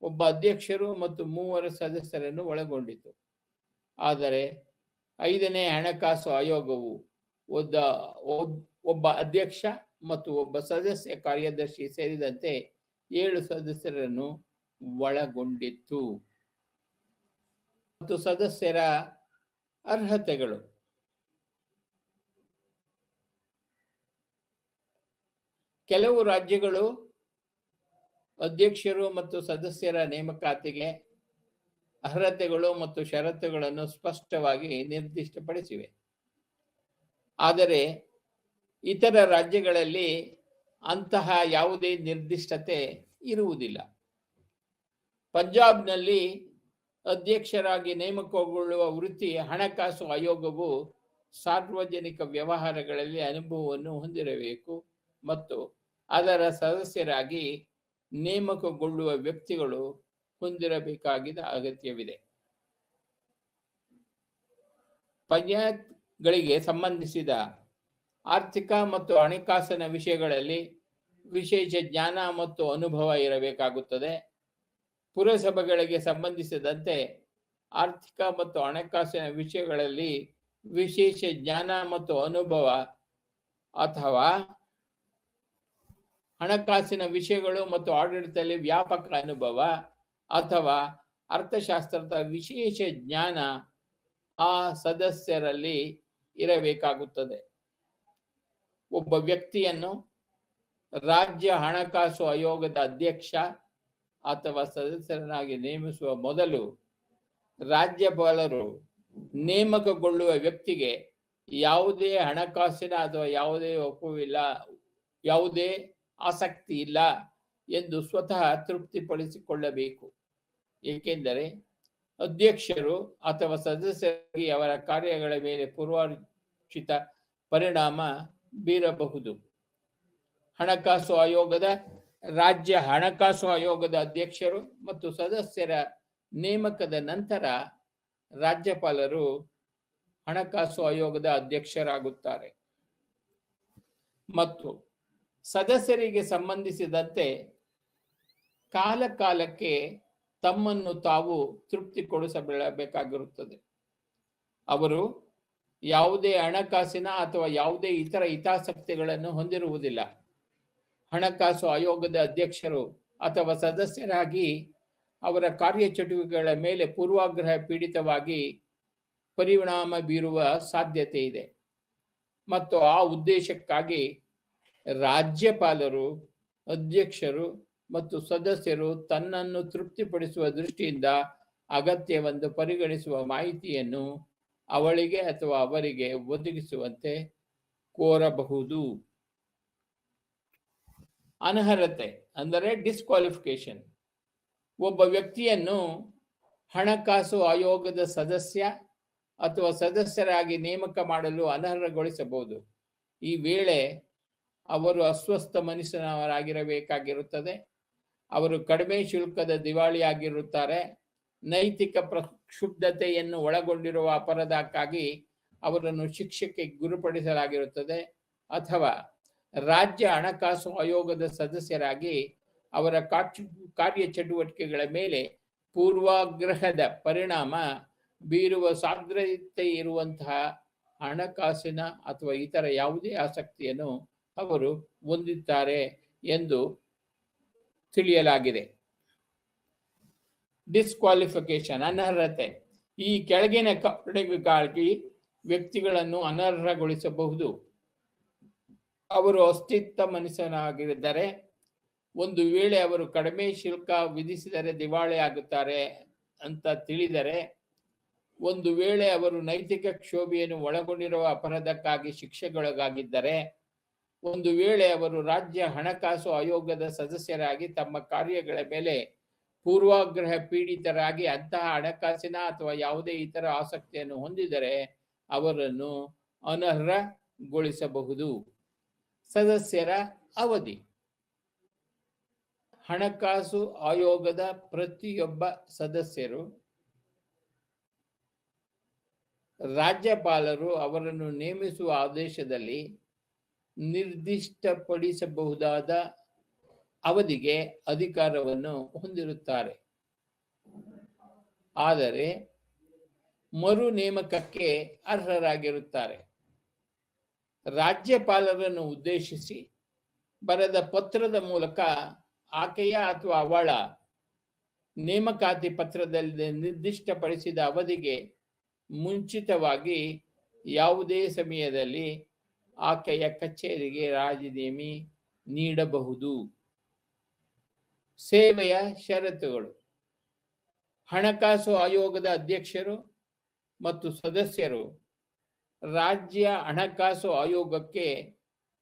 ಒಬ್ಬ ಅಧ್ಯಕ್ಷರು ಮತ್ತು 3 ಸದಸ್ಯರನ್ನು ಒಳಗೊಂಡಿತು. ಆದರೆ 5ನೇ ಹಣಕಾಸು ಆಯೋಗವು ಒಬ್ಬ ಅಧ್ಯಕ್ಷ ಮತ್ತು ಒಬ್ಬ ಸದಸ್ಯ ಕಾರ್ಯದರ್ಶಿ ಸೇರಿದಂತೆ 7 ಸದಸ್ಯರನ್ನು ಒಳಗೊಂಡಿತ್ತು. ಮತ್ತು ಸದಸ್ಯರ ಅರ್ಹತೆಗಳು. ಕೆಲವು ರಾಜ್ಯಗಳು ಅಧ್ಯಕ್ಷರು ಮತ್ತು ಸದಸ್ಯರ ನೇಮಕಾತಿಗೆ ಅರ್ಹತೆಗಳು ಮತ್ತು ಷರತ್ತುಗಳನ್ನು ಸ್ಪಷ್ಟವಾಗಿ ನಿರ್ದಿಷ್ಟಪಡಿಸಿವೆ. ಆದರೆ ಇತರ ರಾಜ್ಯಗಳಲ್ಲಿ ಅಂತಹ ಯಾವುದೇ ನಿರ್ದಿಷ್ಟತೆ ಇರುವುದಿಲ್ಲ. ಪಂಜಾಬ್ನಲ್ಲಿ ಅಧ್ಯಕ್ಷರಾಗಿ ನೇಮಕಗೊಳ್ಳುವ ವೃತ್ತಿ ಹಣಕಾಸು ಆಯೋಗವು ಸಾರ್ವಜನಿಕ ವ್ಯವಹಾರಗಳಲ್ಲಿ ಅನುಭವವನ್ನು ಹೊಂದಿರಬೇಕು ಮತ್ತು ಅದರ ಸದಸ್ಯರಾಗಿ ನೇಮಕಗೊಳ್ಳುವ ವ್ಯಕ್ತಿಗಳು ಹೊಂದಿರಬೇಕಾದ ಅಗತ್ಯವಿದೆ. ಪಂಚಾಯತ್ಗಳಿಗೆ ಸಂಬಂಧಿಸಿದ ಆರ್ಥಿಕ ಮತ್ತು ಹಣಕಾಸಿನ ವಿಷಯಗಳಲ್ಲಿ ವಿಶೇಷ ಜ್ಞಾನ ಮತ್ತು ಅನುಭವ ಇರಬೇಕಾಗುತ್ತದೆ. ಪುರಸಭೆಗಳಿಗೆ ಸಂಬಂಧಿಸಿದಂತೆ ಆರ್ಥಿಕ ಮತ್ತು ಹಣಕಾಸಿನ ವಿಷಯಗಳಲ್ಲಿ ವಿಶೇಷ ಜ್ಞಾನ ಮತ್ತು ಅನುಭವ ಅಥವಾ ಹಣಕಾಸಿನ ವಿಷಯಗಳು ಮತ್ತು ಆಡಳಿತದಲ್ಲಿ ವ್ಯಾಪಕ ಅನುಭವ ಅಥವಾ ಅರ್ಥಶಾಸ್ತ್ರದ ವಿಶೇಷ ಜ್ಞಾನ ಆ ಸದಸ್ಯರಲ್ಲಿ ಇರಬೇಕಾಗುತ್ತದೆ. ಒಬ್ಬ ವ್ಯಕ್ತಿಯನ್ನು ರಾಜ್ಯ ಹಣಕಾಸು ಆಯೋಗದ ಅಧ್ಯಕ್ಷ ಅಥವಾ ಸದಸ್ಯರನ್ನಾಗಿ ನೇಮಿಸುವ ಮೊದಲು ರಾಜ್ಯಪಾಲರು ನೇಮಕಗೊಳ್ಳುವ ವ್ಯಕ್ತಿಗೆ ಯಾವುದೇ ಹಣಕಾಸಿನ ಅಥವಾ ಯಾವುದೇ ಒಪ್ಪುವಿಲ್ಲ, ಯಾವುದೇ ಆಸಕ್ತಿ ಇಲ್ಲ ಎಂದು ಸ್ವತಃ ತೃಪ್ತಿಪಡಿಸಿಕೊಳ್ಳಬೇಕು. ಏಕೆಂದರೆ ಅಧ್ಯಕ್ಷರು ಅಥವಾ ಸದಸ್ಯರಿಗೆ ಅವರ ಕಾರ್ಯಗಳ ಮೇಲೆ ಪೂರ್ವಾರ್ಜಿತ ಪರಿಣಾಮ ಬೀರಬಹುದು. ಹಣಕಾಸು ಆಯೋಗದ ರಾಜ್ಯ ಹಣಕಾಸು ಆಯೋಗದ ಅಧ್ಯಕ್ಷರು ಮತ್ತು ಸದಸ್ಯರ ನೇಮಕದ ನಂತರ ರಾಜ್ಯಪಾಲರು ಹಣಕಾಸು ಆಯೋಗದ ಅಧ್ಯಕ್ಷರಾಗುತ್ತಾರೆ. ಮತ್ತು ಸದಸ್ಯರಿಗೆ ಸಂಬಂಧಿಸಿದಂತೆ ಕಾಲ ಕಾಲಕ್ಕೆ ತಮ್ಮನ್ನು ತಾವು ತೃಪ್ತಿಗೊಳಿಸಬೇಕಾಗಿರುತ್ತದೆ. ಅವರು ಯಾವುದೇ ಹಣಕಾಸಿನ ಅಥವಾ ಯಾವುದೇ ಇತರ ಹಿತಾಸಕ್ತಿಗಳನ್ನು ಹೊಂದಿರುವುದಿಲ್ಲ. ಹಣಕಾಸು ಆಯೋಗದ ಅಧ್ಯಕ್ಷರು ಅಥವಾ ಸದಸ್ಯರಾಗಿ ಅವರ ಕಾರ್ಯಚಟುವಟಿಕೆಗಳ ಮೇಲೆ ಪೂರ್ವಾಗ್ರಹ ಪೀಡಿತವಾಗಿ ಪರಿಣಾಮ ಬೀರುವ ಸಾಧ್ಯತೆ ಇದೆ. ಮತ್ತು ಆ ಉದ್ದೇಶಕ್ಕಾಗಿ ರಾಜ್ಯಪಾಲರು, ಅಧ್ಯಕ್ಷರು ಮತ್ತು ಸದಸ್ಯರು ತನ್ನನ್ನು ತೃಪ್ತಿಪಡಿಸುವ ದೃಷ್ಟಿಯಿಂದ ಅಗತ್ಯವೆಂದು ಪರಿಗಣಿಸುವ ಮಾಹಿತಿಯನ್ನು ಅವಳಿಗೆ ಅಥವಾ ಅವರಿಗೆ ಒದಗಿಸುವಂತೆ ಕೋರಬಹುದು. ಅನರ್ಹತೆ ಅಂದರೆ ಡಿಸ್ಕ್ವಾಲಿಫಿಕೇಶನ್. ಒಬ್ಬ ವ್ಯಕ್ತಿಯನ್ನು ಹಣಕಾಸು ಆಯೋಗದ ಸದಸ್ಯ ಅಥವಾ ಸದಸ್ಯರಾಗಿ ನೇಮಕ ಮಾಡಲು ಅನರ್ಹಗೊಳಿಸಬಹುದು. ಈ ವೇಳೆ ಅವರು ಅಸ್ವಸ್ಥ ಮನುಷ್ಯನವರಾಗಿರಬೇಕಾಗಿರುತ್ತದೆ. ಅವರು ಕಡಿಮೆ ಶುಲ್ಕದ ದಿವಾಳಿಯಾಗಿರುತ್ತಾರೆ. ನೈತಿಕ ಪ್ರಕ್ಷುಬ್ಧತೆಯನ್ನು ಒಳಗೊಂಡಿರುವ ಅಪರಾಧಕ್ಕಾಗಿ ಅವರನ್ನು ಶಿಕ್ಷೆಗೆ ಗುರಿಪಡಿಸಲಾಗಿರುತ್ತದೆ. ಅಥವಾ ರಾಜ್ಯ ಹಣಕಾಸು ಆಯೋಗದ ಸದಸ್ಯರಾಗಿ ಅವರ ಕಾರ್ಯಚಟುವಟಿಕೆಗಳ ಮೇಲೆ ಪೂರ್ವಾಗ್ರಹದ ಪರಿಣಾಮ ಬೀರುವ ಸಾಧ್ಯತೆ ಇರುವಂತಹ ಹಣಕಾಸಿನ ಅಥವಾ ಇತರ ಯಾವುದೇ ಆಸಕ್ತಿಯನ್ನು ಅವರು ಹೊಂದಿದ್ದಾರೆ ಎಂದು ತಿಳಿಯಲಾಗಿದೆ. ಡಿಸ್ಕ್ವಾಲಿಫಿಕೇಶನ್, ಅನರ್ಹತೆ. ಈ ಕೆಳಗಿನ ಕಾರಣಗಳಿಗಾಗಿ ವ್ಯಕ್ತಿಗಳನ್ನು ಅನರ್ಹಗೊಳಿಸಬಹುದು. ಅವರು ಅಸ್ತಿತ್ವ ಮನುಷ್ಯನಾಗಿದ್ದರೆ, ಒಂದು ವೇಳೆ ಅವರು ಕಡಿಮೆ ಶುಲ್ಕ ವಿಧಿಸಿದರೆ ದಿವಾಳಿ ಆಗುತ್ತಾರೆ ಅಂತ ತಿಳಿದರೆ, ಒಂದು ವೇಳೆ ಅವರು ನೈತಿಕ ಕ್ಷೋಭೆಯನ್ನು ಒಳಗೊಂಡಿರುವ ಅಪರಾಧಕ್ಕಾಗಿ ಶಿಕ್ಷೆಗೊಳಗಾಗಿದ್ದರೆ, ಒಂದು ವೇಳೆ ಅವರು ರಾಜ್ಯ ಹಣಕಾಸು ಆಯೋಗದ ಸದಸ್ಯರಾಗಿ ತಮ್ಮ ಕಾರ್ಯಗಳ ಮೇಲೆ ಪೂರ್ವಾಗ್ರಹ ಪೀಡಿತರಾಗಿ ಅಂತಹ ಹಣಕಾಸಿನ ಅಥವಾ ಯಾವುದೇ ಇತರ ಆಸಕ್ತಿಯನ್ನು ಹೊಂದಿದರೆ ಅವರನ್ನು ಅನರ್ಹಗೊಳಿಸಬಹುದು. ಸದಸ್ಯರ ಅವಧಿ. ಹಣಕಾಸು ಆಯೋಗದ ಪ್ರತಿಯೊಬ್ಬ ಸದಸ್ಯರು ರಾಜ್ಯಪಾಲರು ಅವರನ್ನು ನೇಮಿಸುವ ಆದೇಶದಲ್ಲಿ ನಿರ್ದಿಷ್ಟಪಡಿಸಬಹುದಾದ ಅವಧಿಗೆ ಅಧಿಕಾರವನ್ನು ಹೊಂದಿರುತ್ತಾರೆ. ಆದರೆ ಮರು ನೇಮಕಕ್ಕೆ ಅರ್ಹರಾಗಿರುತ್ತಾರೆ. ರಾಜ್ಯಪಾಲರನ್ನು ಉದ್ದೇಶಿಸಿ ಬರೆದ ಪತ್ರದ ಮೂಲಕ ಆಕೆಯ ಅಥವಾ ಅವಳ ನೇಮಕಾತಿ ಪತ್ರದಲ್ಲಿ ನಿರ್ದಿಷ್ಟಪಡಿಸಿದ ಅವಧಿಗೆ ಮುಂಚಿತವಾಗಿ ಯಾವುದೇ ಸಮಯದಲ್ಲಿ ಆಕೆಯ ಕಚೇರಿಗೆ ರಾಜೀನಾಮೆ ನೀಡಬಹುದು. ಸೇವೆಯ ಷರತ್ತುಗಳು. ಹಣಕಾಸು ಆಯೋಗದ ಅಧ್ಯಕ್ಷರು ಮತ್ತು ಸದಸ್ಯರು ರಾಜ್ಯ ಹಣಕಾಸು ಆಯೋಗಕ್ಕೆ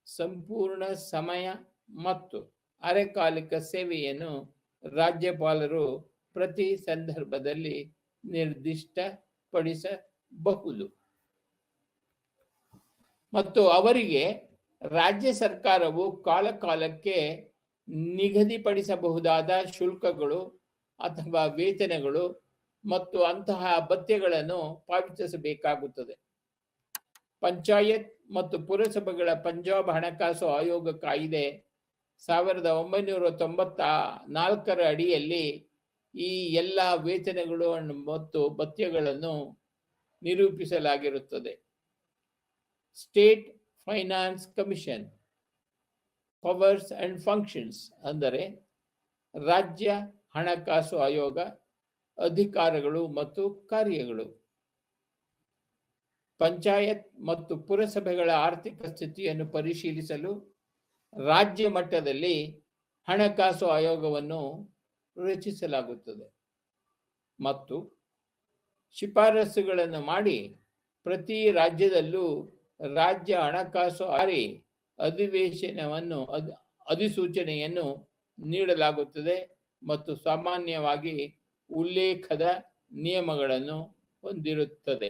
ಸಂಪೂರ್ಣ ಸಮಯ ಮತ್ತು ಅರೆಕಾಲಿಕ ಸೇವೆಯನ್ನು ರಾಜ್ಯಪಾಲರು ಪ್ರತಿ ಸಂದರ್ಭದಲ್ಲಿ ನಿರ್ದಿಷ್ಟಪಡಿಸಬಹುದು. ಮತ್ತು ಅವರಿಗೆ ರಾಜ್ಯ ಸರ್ಕಾರವು ಕಾಲಕಾಲಕ್ಕೆ ನಿಗದಿಪಡಿಸಬಹುದಾದ ಶುಲ್ಕಗಳು ಅಥವಾ ವೇತನಗಳು ಮತ್ತು ಅಂತಹ ಭತ್ಯೆಗಳನ್ನು ಪಾವತಿಸಬೇಕಾಗುತ್ತದೆ. ಪಂಚಾಯತ್ ಮತ್ತು ಪುರಸಭೆಗಳ ಪಂಜಾಬ್ ಹಣಕಾಸು ಆಯೋಗ ಕಾಯ್ದೆ 1994 ಅಡಿಯಲ್ಲಿ ಈ ಎಲ್ಲ ವೇತನಗಳು ಮತ್ತು ಭತ್ಯೆಗಳನ್ನು ನಿರೂಪಿಸಲಾಗಿರುತ್ತದೆ. State finance commission powers and functions ಅಂದರೆ ರಾಜ್ಯ ಹಣಕಾಸು ಆಯೋಗ ಅಧಿಕಾರಗಳು ಮತ್ತು ಕಾರ್ಯಗಳು. ಪಂಚಾಯತ್ ಮತ್ತು ಪುರಸಭೆಗಳ ಆರ್ಥಿಕ ಸ್ಥಿತಿಯನ್ನು ಪರಿಶೀಲಿಸಲು ರಾಜ್ಯ ಮಟ್ಟದಲ್ಲಿ ಹಣಕಾಸು ಆಯೋಗವನ್ನು ರಚಿಸಲಾಗುತ್ತದೆ ಮತ್ತು ಶಿಫಾರಸುಗಳನ್ನು ಮಾಡಿ ಪ್ರತಿ ರಾಜ್ಯದಲ್ಲೂ ರಾಜ್ಯ ಹಣಕಾಸು ಅಧಿಸೂಚನೆಯನ್ನು ನೀಡಲಾಗುತ್ತದೆ ಮತ್ತು ಸಾಮಾನ್ಯವಾಗಿ ಉಲ್ಲೇಖದ ನಿಯಮಗಳನ್ನು ಹೊಂದಿರುತ್ತದೆ.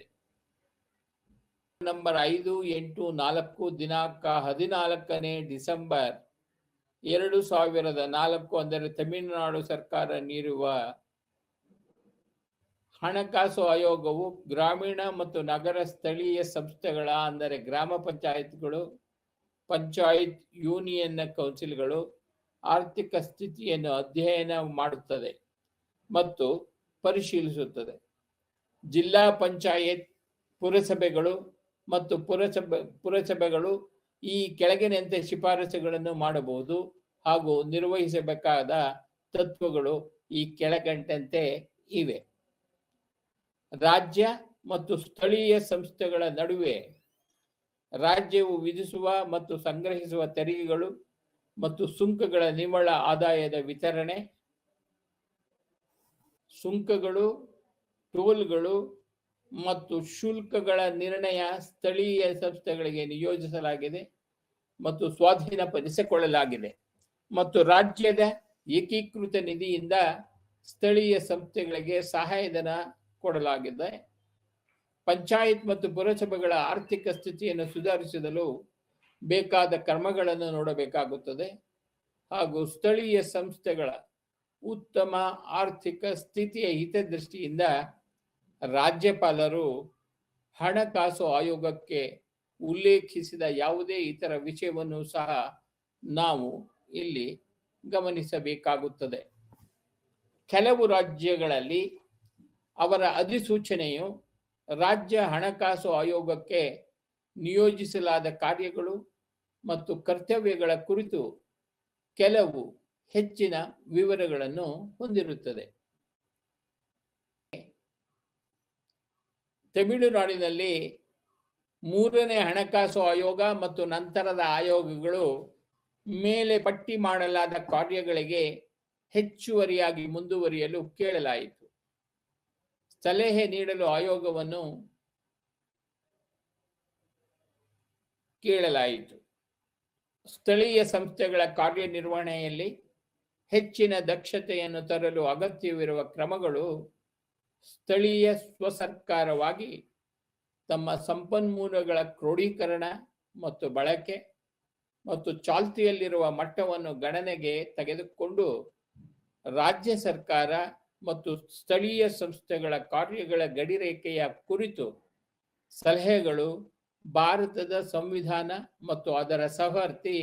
ನಂಬರ್ 584 ದಿನಾಂಕ 14ನೇ ಡಿಸೆಂಬರ್ 2004 ಅಂದರೆ ತಮಿಳುನಾಡು ಸರ್ಕಾರ ನೀಡುವ ಹಣಕಾಸು ಆಯೋಗವು ಗ್ರಾಮೀಣ ಮತ್ತು ನಗರ ಸ್ಥಳೀಯ ಸಂಸ್ಥೆಗಳ ಅಂದರೆ ಗ್ರಾಮ ಪಂಚಾಯತ್ಗಳು, ಪಂಚಾಯತ್ ಯೂನಿಯನ್ ಕೌನ್ಸಿಲ್ಗಳು ಆರ್ಥಿಕ ಸ್ಥಿತಿಯನ್ನು ಅಧ್ಯಯನ ಮಾಡುತ್ತದೆ ಮತ್ತು ಪರಿಶೀಲಿಸುತ್ತದೆ. ಜಿಲ್ಲಾ ಪಂಚಾಯತ್, ಪುರಸಭೆಗಳು ಮತ್ತು ಪುರಸಭೆಗಳು ಈ ಕೆಳಗಿನಂತೆ ಶಿಫಾರಸುಗಳನ್ನು ಮಾಡಬಹುದು ಹಾಗೂ ನಿರ್ವಹಿಸಬೇಕಾದ ತತ್ವಗಳು ಈ ಕೆಳಗಂಟಂತೆ ಇವೆ. ರಾಜ್ಯ ಮತ್ತು ಸ್ಥಳೀಯ ಸಂಸ್ಥೆಗಳ ನಡುವೆ ರಾಜ್ಯವು ವಿಧಿಸುವ ಮತ್ತು ಸಂಗ್ರಹಿಸುವ ತೆರಿಗೆಗಳು ಮತ್ತು ಸುಂಕಗಳ ನಿವ್ವಳ ಆದಾಯದ ವಿತರಣೆ, ಸುಂಕಗಳು, ಟೋಲ್ಗಳು ಮತ್ತು ಶುಲ್ಕಗಳ ನಿರ್ಣಯ ಸ್ಥಳೀಯ ಸಂಸ್ಥೆಗಳಿಗೆ ನಿಯೋಜಿಸಲಾಗಿದೆ ಮತ್ತು ಸ್ವಾಧೀನಪಡಿಸಿಕೊಳ್ಳಲಾಗಿದೆ ಮತ್ತು ರಾಜ್ಯದ ಏಕೀಕೃತ ನಿಧಿಯಿಂದ ಸ್ಥಳೀಯ ಸಂಸ್ಥೆಗಳಿಗೆ ಸಹಾಯಧನ ಕೊಡಲಾಗಿದೆ. ಪಂಚಾಯತ್ ಮತ್ತು ಪುರಸಭೆಗಳ ಆರ್ಥಿಕ ಸ್ಥಿತಿಯನ್ನು ಸುಧಾರಿಸಲು ಬೇಕಾದ ಕ್ರಮಗಳನ್ನು ನೋಡಬೇಕಾಗುತ್ತದೆ ಹಾಗೂ ಸ್ಥಳೀಯ ಸಂಸ್ಥೆಗಳ ಉತ್ತಮ ಆರ್ಥಿಕ ಸ್ಥಿತಿಯ ಹಿತದೃಷ್ಟಿಯಿಂದ ರಾಜ್ಯಪಾಲರು ಹಣಕಾಸು ಆಯೋಗಕ್ಕೆ ಉಲ್ಲೇಖಿಸಿದ ಯಾವುದೇ ಇತರ ವಿಷಯವನ್ನು ಸಹ ನಾವು ಇಲ್ಲಿ ಗಮನಿಸಬೇಕಾಗುತ್ತದೆ. ಕೆಲವು ರಾಜ್ಯಗಳಲ್ಲಿ ಅವರ ಅಧಿಸೂಚನೆಯು ರಾಜ್ಯ ಹಣಕಾಸು ಆಯೋಗಕ್ಕೆ ನಿಯೋಜಿಸಲಾದ ಕಾರ್ಯಗಳು ಮತ್ತು ಕರ್ತವ್ಯಗಳ ಕುರಿತು ಕೆಲವು ಹೆಚ್ಚಿನ ವಿವರಗಳನ್ನು ಹೊಂದಿರುತ್ತದೆ. ತಮಿಳುನಾಡಿನಲ್ಲಿ 3ನೇ ಹಣಕಾಸು ಆಯೋಗ ಮತ್ತು ನಂತರದ ಆಯೋಗಗಳು ಮೇಲೆ ಪಟ್ಟಿ ಮಾಡಲಾದ ಕಾರ್ಯಗಳಿಗೆ ಹೆಚ್ಚುವರಿಯಾಗಿ ಮುಂದುವರಿಯಲು ಕೇಳಲಾಯಿತು. ಸಲಹೆ ನೀಡಲು ಆಯೋಗವನ್ನು ಕೇಳಲಾಯಿತು. ಸ್ಥಳೀಯ ಸಂಸ್ಥೆಗಳ ಕಾರ್ಯನಿರ್ವಹಣೆಯಲ್ಲಿ ಹೆಚ್ಚಿನ ದಕ್ಷತೆಯನ್ನು ತರಲು ಅಗತ್ಯವಿರುವ ಕ್ರಮಗಳು ಸ್ಥಳೀಯ ಸ್ವಸರ್ಕಾರವಾಗಿ ತಮ್ಮ ಸಂಪನ್ಮೂಲಗಳ ಕ್ರೋಢೀಕರಣ ಮತ್ತು ಬಳಕೆ ಮತ್ತು ಚಾಲ್ತಿಯಲ್ಲಿರುವ ಮಟ್ಟವನ್ನು ಗಣನೆಗೆ ತೆಗೆದುಕೊಂಡು ರಾಜ್ಯ ಸರ್ಕಾರ ಮತ್ತು ಸ್ಥಳೀಯ ಸಂಸ್ಥೆಗಳ ಕಾರ್ಯಗಳ ಗಡಿರೇಖೆಯ ಕುರಿತು ಸಲಹೆಗಳು ಭಾರತದ ಸಂವಿಧಾನ ಮತ್ತು ಅದರ ಸಹವರ್ತಿ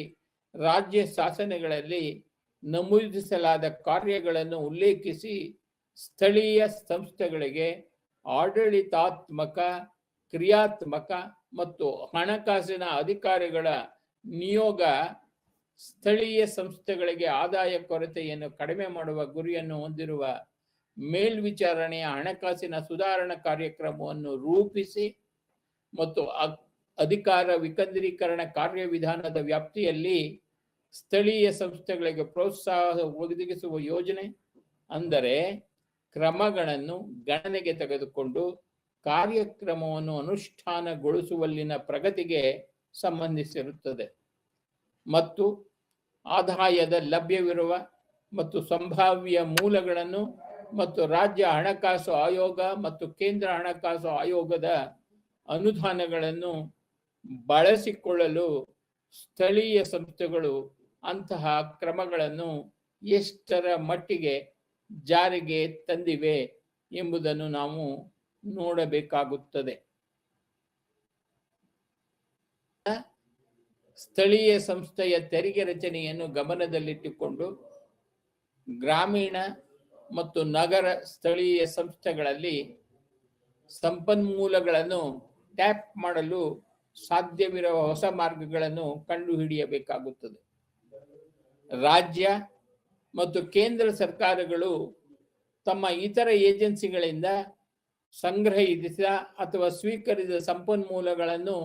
ರಾಜ್ಯ ಶಾಸನಗಳಲ್ಲಿ ನಮೂದಿಸಲಾದ ಕಾರ್ಯಗಳನ್ನು ಉಲ್ಲೇಖಿಸಿ ಸ್ಥಳೀಯ ಸಂಸ್ಥೆಗಳಿಗೆ ಆಡಳಿತಾತ್ಮಕ, ಕ್ರಿಯಾತ್ಮಕ ಮತ್ತು ಹಣಕಾಸಿನ ಅಧಿಕಾರಿಗಳ ನಿಯೋಗ ಸ್ಥಳೀಯ ಸಂಸ್ಥೆಗಳಿಗೆ ಆದಾಯ ಕೊರತೆಯನ್ನು ಕಡಿಮೆ ಮಾಡುವ ಗುರಿಯನ್ನು ಹೊಂದಿರುವ ಮೇಲ್ವಿಚಾರಣೆಯ ಹಣಕಾಸಿನ ಸುಧಾರಣಾ ಕಾರ್ಯಕ್ರಮವನ್ನು ರೂಪಿಸಿ ಮತ್ತು ಅಧಿಕಾರ ವಿಕೇಂದ್ರೀಕರಣ ಕಾರ್ಯವಿಧಾನದ ವ್ಯಾಪ್ತಿಯಲ್ಲಿ ಸ್ಥಳೀಯ ಸಂಸ್ಥೆಗಳಿಗೆ ಪ್ರೋತ್ಸಾಹ ಒದಗಿಸುವ ಯೋಜನೆ ಅಂದರೆ ಕ್ರಮಗಳನ್ನು ಗಣನೆಗೆ ತೆಗೆದುಕೊಂಡು ಕಾರ್ಯಕ್ರಮವನ್ನು ಅನುಷ್ಠಾನಗೊಳಿಸುವಲ್ಲಿನ ಪ್ರಗತಿಗೆ ಸಂಬಂಧಿಸಿರುತ್ತದೆ ಮತ್ತು ಆದಾಯದ ಲಭ್ಯವಿರುವ ಮತ್ತು ಸಂಭಾವ್ಯ ಮೂಲಗಳನ್ನು ಮತ್ತು ರಾಜ್ಯ ಹಣಕಾಸು ಆಯೋಗ ಮತ್ತು ಕೇಂದ್ರ ಹಣಕಾಸು ಆಯೋಗದ ಅನುದಾನಗಳನ್ನು ಬಳಸಿಕೊಳ್ಳಲು ಸ್ಥಳೀಯ ಸಂಸ್ಥೆಗಳು ಅಂತಹ ಕ್ರಮಗಳನ್ನು ಎಷ್ಟರ ಮಟ್ಟಿಗೆ ಜಾರಿಗೆ ತಂದಿವೆ ಎಂಬುದನ್ನು ನಾವು ನೋಡಬೇಕಾಗುತ್ತದೆ. ಸ್ಥಳೀಯ ಸಂಸ್ಥೆಯ ತೆರಿಗೆ ರಚನೆಯನ್ನು ಗಮನದಲ್ಲಿಟ್ಟುಕೊಂಡು ಗ್ರಾಮೀಣ ಮತ್ತು ನಗರ ಸ್ಥಳೀಯ ಸಂಸ್ಥೆಗಳಲ್ಲಿ ಸಂಪನ್ಮೂಲಗಳನ್ನು ಟ್ಯಾಪ್ ಮಾಡಲು ಸಾಧ್ಯವಿರುವ ಹೊಸ ಮಾರ್ಗಗಳನ್ನು ಕಂಡುಹಿಡಿಯಬೇಕಾಗುತ್ತದೆ. ರಾಜ್ಯ ಮತ್ತು ಕೇಂದ್ರ ಸರ್ಕಾರಗಳು ತಮ್ಮ ಇತರ ಏಜೆನ್ಸಿಗಳಿಂದ ಸಂಗ್ರಹಿಸಿದ ಅಥವಾ ಸ್ವೀಕರಿಸಿದ ಸಂಪನ್ಮೂಲಗಳನ್ನು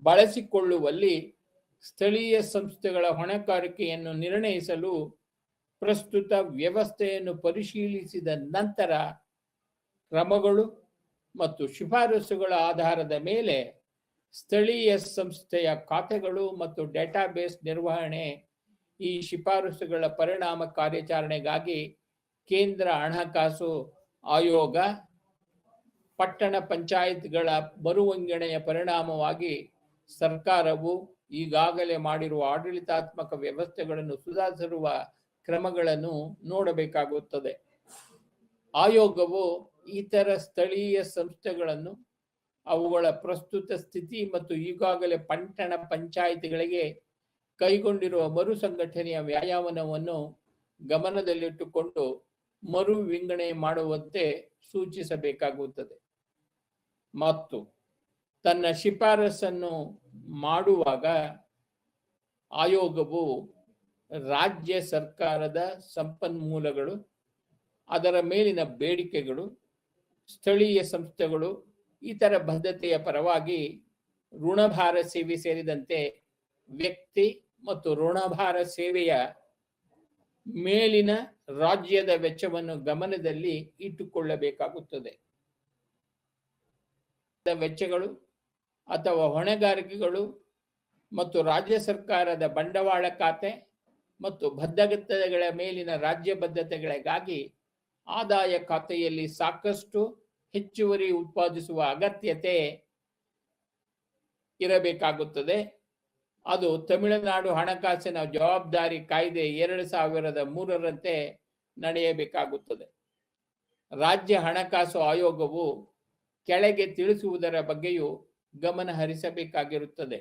ಬಳಸಿಕೊಳ್ಳುವಲ್ಲಿ ಸ್ಥಳೀಯ ಸಂಸ್ಥೆಗಳ ಹೊಣೆಗಾರಿಕೆಯನ್ನು ನಿರ್ಣಯಿಸಲು ಪ್ರಸ್ತುತ ವ್ಯವಸ್ಥೆಯನ್ನು ಪರಿಶೀಲಿಸಿದ ನಂತರ ಕ್ರಮಗಳು ಮತ್ತು ಶಿಫಾರಸುಗಳ ಆಧಾರದ ಮೇಲೆ ಸ್ಥಳೀಯ ಸಂಸ್ಥೆಯ ಖಾತೆಗಳು ಮತ್ತು ಡೇಟಾಬೇಸ್ ನಿರ್ವಹಣೆ, ಈ ಶಿಫಾರಸುಗಳ ಪರಿಣಾಮ ಕಾರ್ಯಾಚರಣೆಗಾಗಿ ಕೇಂದ್ರ ಹಣಕಾಸು ಆಯೋಗ, ಪಟ್ಟಣ ಪಂಚಾಯತ್ಗಳ ಮರುವಿಂಗಡಣೆಯ ಪರಿಣಾಮವಾಗಿ ಸರ್ಕಾರವು ಈಗಾಗಲೇ ಮಾಡಿರುವ ಆಡಳಿತಾತ್ಮಕ ವ್ಯವಸ್ಥೆಗಳನ್ನು ಸುಧಾರಿಸಿರುವ ಕ್ರಮಗಳನ್ನು ನೋಡಬೇಕಾಗುತ್ತದೆ. ಆಯೋಗವು ಇತರ ಸ್ಥಳೀಯ ಸಂಸ್ಥೆಗಳನ್ನು ಅವುಗಳ ಪ್ರಸ್ತುತ ಸ್ಥಿತಿ ಮತ್ತು ಈಗಾಗಲೇ ಪಟ್ಟಣ ಪಂಚಾಯಿತಿಗಳಿಗೆ ಕೈಗೊಂಡಿರುವ ಮರು ಸಂಘಟನೆಯ ವ್ಯಾಯಾಮವನ್ನು ಗಮನದಲ್ಲಿಟ್ಟುಕೊಂಡು ಮರು ವಿಂಗಡಣೆ ಮಾಡುವಂತೆ ಸೂಚಿಸಬೇಕಾಗುತ್ತದೆ ಮತ್ತು ತನ್ನ ಶಿಫಾರಸನ್ನು ಮಾಡುವಾಗ ಆಯೋಗವು ರಾಜ್ಯ ಸರ್ಕಾರದ ಸಂಪನ್ಮೂಲಗಳು, ಅದರ ಮೇಲಿನ ಬೇಡಿಕೆಗಳು, ಸ್ಥಳೀಯ ಸಂಸ್ಥೆಗಳು, ಇತರ ಬದ್ಧತೆಯ ಪರವಾಗಿ ಋಣಭಾರ ಸೇವೆ ಸೇರಿದಂತೆ ವ್ಯಕ್ತಿ ಮತ್ತು ಋಣಭಾರ ಸೇವೆಯ ಮೇಲಿನ ರಾಜ್ಯದ ವೆಚ್ಚವನ್ನು ಗಮನದಲ್ಲಿ ಇಟ್ಟುಕೊಳ್ಳಬೇಕಾಗುತ್ತದೆ. ವೆಚ್ಚಗಳು ಅಥವಾ ಹೊಣೆಗಾರಿಕೆಗಳು ಮತ್ತು ರಾಜ್ಯ ಸರ್ಕಾರದ ಬಂಡವಾಳ ಖಾತೆ ಮತ್ತು ಬದ್ಧತೆಗಳ ಮೇಲಿನ ರಾಜ್ಯ ಬದ್ಧತೆಗಳಿಗಾಗಿ ಆದಾಯ ಖಾತೆಯಲ್ಲಿ ಸಾಕಷ್ಟು ಹೆಚ್ಚುವರಿ ಉತ್ಪಾದಿಸುವ ಅಗತ್ಯತೆ ಇರಬೇಕಾಗುತ್ತದೆ. ಅದು ತಮಿಳುನಾಡು ಹಣಕಾಸಿನ ಜವಾಬ್ದಾರಿ ಕಾಯ್ದೆ 2003ರಂತೆ ನಡೆಯಬೇಕಾಗುತ್ತದೆ. ರಾಜ್ಯ ಹಣಕಾಸು ಆಯೋಗವು ಕೆಳಗೆ ತಿಳಿಸುವುದರ ಬಗ್ಗೆಯೂ ಗಮನ ಹರಿಸಬೇಕಾಗಿರುತ್ತದೆ.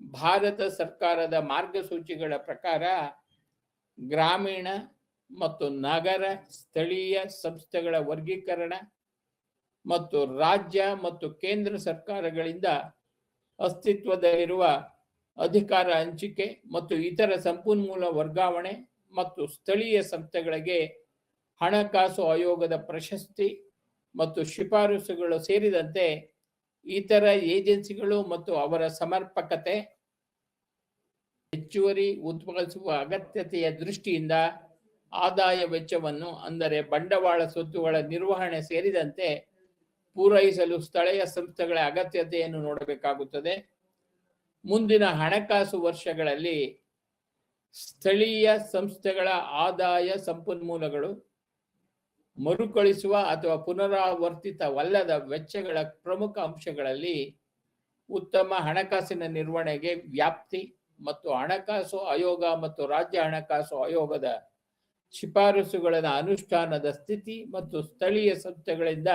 ಭಾರತ ಸರ್ಕಾರದ ಮಾರ್ಗಸೂಚಿಗಳ ಪ್ರಕಾರ ಗ್ರಾಮೀಣ ಮತ್ತು ನಗರ ಸ್ಥಳೀಯ ಸಂಸ್ಥೆಗಳ ವರ್ಗೀಕರಣ ಮತ್ತು ರಾಜ್ಯ ಮತ್ತು ಕೇಂದ್ರ ಸರ್ಕಾರಗಳಿಂದ ಅಸ್ತಿತ್ವದಲ್ಲಿರುವ ಅಧಿಕಾರ ಹಂಚಿಕೆ ಮತ್ತು ಇತರ ಸಂಪನ್ಮೂಲ ವರ್ಗಾವಣೆ ಮತ್ತು ಸ್ಥಳೀಯ ಸಂಸ್ಥೆಗಳಿಗೆ ಹಣಕಾಸು ಆಯೋಗದ ಪ್ರಶಸ್ತಿ ಮತ್ತು ಶಿಫಾರಸುಗಳು ಸೇರಿದಂತೆ ಇತರ ಏಜೆನ್ಸಿಗಳು ಮತ್ತು ಅವರ ಸಮರ್ಪಕತೆ, ಹೆಚ್ಚುವರಿ ಉತ್ಪಾದಿಸುವ ಅಗತ್ಯತೆಯ ದೃಷ್ಟಿಯಿಂದ ಆದಾಯ ವೆಚ್ಚವನ್ನು, ಅಂದರೆ ಬಂಡವಾಳ ಸ್ವತ್ತುಗಳ ನಿರ್ವಹಣೆ ಸೇರಿದಂತೆ ಪೂರೈಸಲು ಸ್ಥಳೀಯ ಸಂಸ್ಥೆಗಳ ಅಗತ್ಯತೆಯನ್ನು ನೋಡಬೇಕಾಗುತ್ತದೆ. ಮುಂದಿನ ಹಣಕಾಸು ವರ್ಷಗಳಲ್ಲಿ ಸ್ಥಳೀಯ ಸಂಸ್ಥೆಗಳ ಆದಾಯ ಸಂಪನ್ಮೂಲಗಳು, ಮರುಕಳಿಸುವ ಅಥವಾ ಪುನರಾವರ್ತಿತವಲ್ಲದ ವೆಚ್ಚಗಳ ಪ್ರಮುಖ ಅಂಶಗಳಲ್ಲಿ ಉತ್ತಮ ಹಣಕಾಸಿನ ನಿರ್ವಹಣೆಗೆ ವ್ಯಾಪ್ತಿ ಮತ್ತು ಹಣಕಾಸು ಆಯೋಗ ಮತ್ತು ರಾಜ್ಯ ಹಣಕಾಸು ಆಯೋಗದ ಶಿಫಾರಸುಗಳ ಅನುಷ್ಠಾನದ ಸ್ಥಿತಿ ಮತ್ತು ಸ್ಥಳೀಯ ಸಂಸ್ಥೆಗಳಿಂದ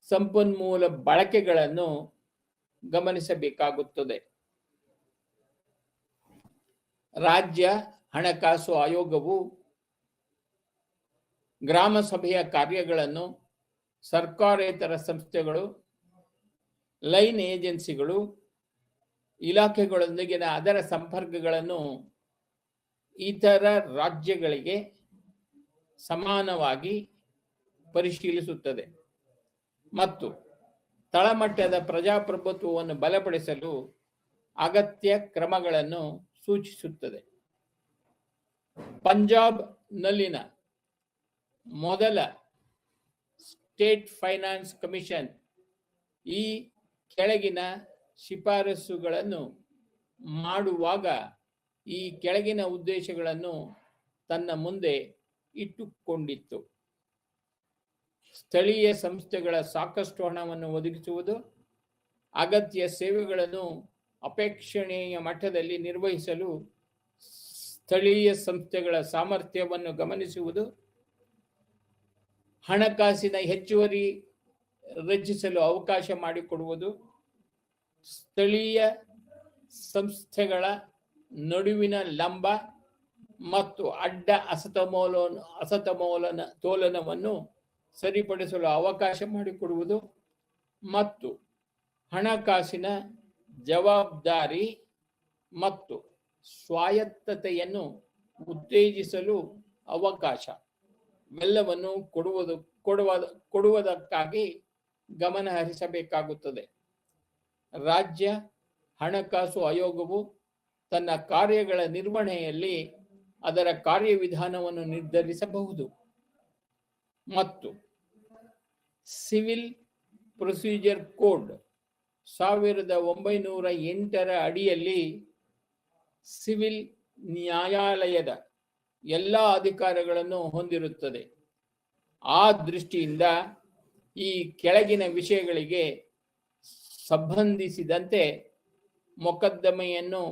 ಸಂಪನ್ಮೂಲ ಬಳಕೆಗಳನ್ನು ಗಮನಿಸಬೇಕಾಗುತ್ತದೆ. ರಾಜ್ಯ ಹಣಕಾಸು ಆಯೋಗವು ಗ್ರಾಮ ಸಭೆಯ ಕಾರ್ಯಗಳನ್ನು ಸರ್ಕಾರೇತರ ಸಂಸ್ಥೆಗಳು, ಲೈನ್ ಏಜೆನ್ಸಿಗಳು, ಇಲಾಖೆಗಳೊಂದಿಗಿನ ಅದರ ಸಂಪರ್ಕಗಳನ್ನು ಇತರ ರಾಜ್ಯಗಳಿಗೆ ಸಮಾನವಾಗಿ ಪರಿಶೀಲಿಸುತ್ತದೆ ಮತ್ತು ತಳಮಟ್ಟದ ಪ್ರಜಾಪ್ರಭುತ್ವವನ್ನು ಬಲಪಡಿಸಲು ಅಗತ್ಯ ಕ್ರಮಗಳನ್ನು ಸೂಚಿಸುತ್ತದೆ. ಪಂಜಾಬ್ನಲ್ಲಿನ ಮೊದಲ ಸ್ಟೇಟ್ ಫೈನಾನ್ಸ್ ಕಮಿಷನ್ ಈ ಕೆಳಗಿನ ಶಿಫಾರಸುಗಳನ್ನು ಮಾಡುವಾಗ ಈ ಕೆಳಗಿನ ಉದ್ದೇಶಗಳನ್ನು ತನ್ನ ಮುಂದೆ ಇಟ್ಟುಕೊಂಡಿತ್ತು. ಸ್ಥಳೀಯ ಸಂಸ್ಥೆಗಳ ಸಾಕಷ್ಟು ಹಣವನ್ನು ಒದಗಿಸುವುದು, ಅಗತ್ಯ ಸೇವೆಗಳನ್ನು ಅಪೇಕ್ಷಣೀಯ ಮಟ್ಟದಲ್ಲಿ ನಿರ್ವಹಿಸಲು ಸ್ಥಳೀಯ ಸಂಸ್ಥೆಗಳ ಸಾಮರ್ಥ್ಯವನ್ನು ಗಮನಿಸುವುದು, ಹಣಕಾಸಿನ ಹೆಚ್ಚುವರಿ ರಚಿಸಲು ಅವಕಾಶ ಮಾಡಿಕೊಡುವುದು, ಸ್ಥಳೀಯ ಸಂಸ್ಥೆಗಳ ನಡುವಿನ ಲಂಬ ಮತ್ತು ಅಡ್ಡ ಅಸಮತೋಲನವನ್ನು ಸರಿಪಡಿಸಲು ಅವಕಾಶ ಮಾಡಿಕೊಡುವುದು ಮತ್ತು ಹಣಕಾಸಿನ ಜವಾಬ್ದಾರಿ ಮತ್ತು ಸ್ವಾಯತ್ತತೆಯನ್ನು ಉತ್ತೇಜಿಸಲು ಅವಕಾಶ ಎಲ್ಲವನ್ನು ಕೊಡುವುದಕ್ಕಾಗಿ ಗಮನ ಹರಿಸಬೇಕಾಗುತ್ತದೆ. ರಾಜ್ಯ ಹಣಕಾಸು ಆಯೋಗವು ತನ್ನ ಕಾರ್ಯಗಳ ನಿರ್ವಹಣೆಯಲ್ಲಿ ಅದರ ಕಾರ್ಯವಿಧಾನವನ್ನು ನಿರ್ಧರಿಸಬಹುದು ಮತ್ತು ಸಿವಿಲ್ ಪ್ರೊಸೀಜರ್ ಕೋಡ್ 1908 ಅಡಿಯಲ್ಲಿ ಸಿವಿಲ್ ನ್ಯಾಯಾಲಯದ ಎಲ್ಲ ಅಧಿಕಾರಗಳನ್ನು ಹೊಂದಿರುತ್ತದೆ. ಆ ದೃಷ್ಟಿಯಿಂದ ಈ ಕೆಳಗಿನ ವಿಷಯಗಳಿಗೆ ಸಂಬಂಧಿಸಿದಂತೆ ಮೊಕದ್ದಮೆಯನ್ನು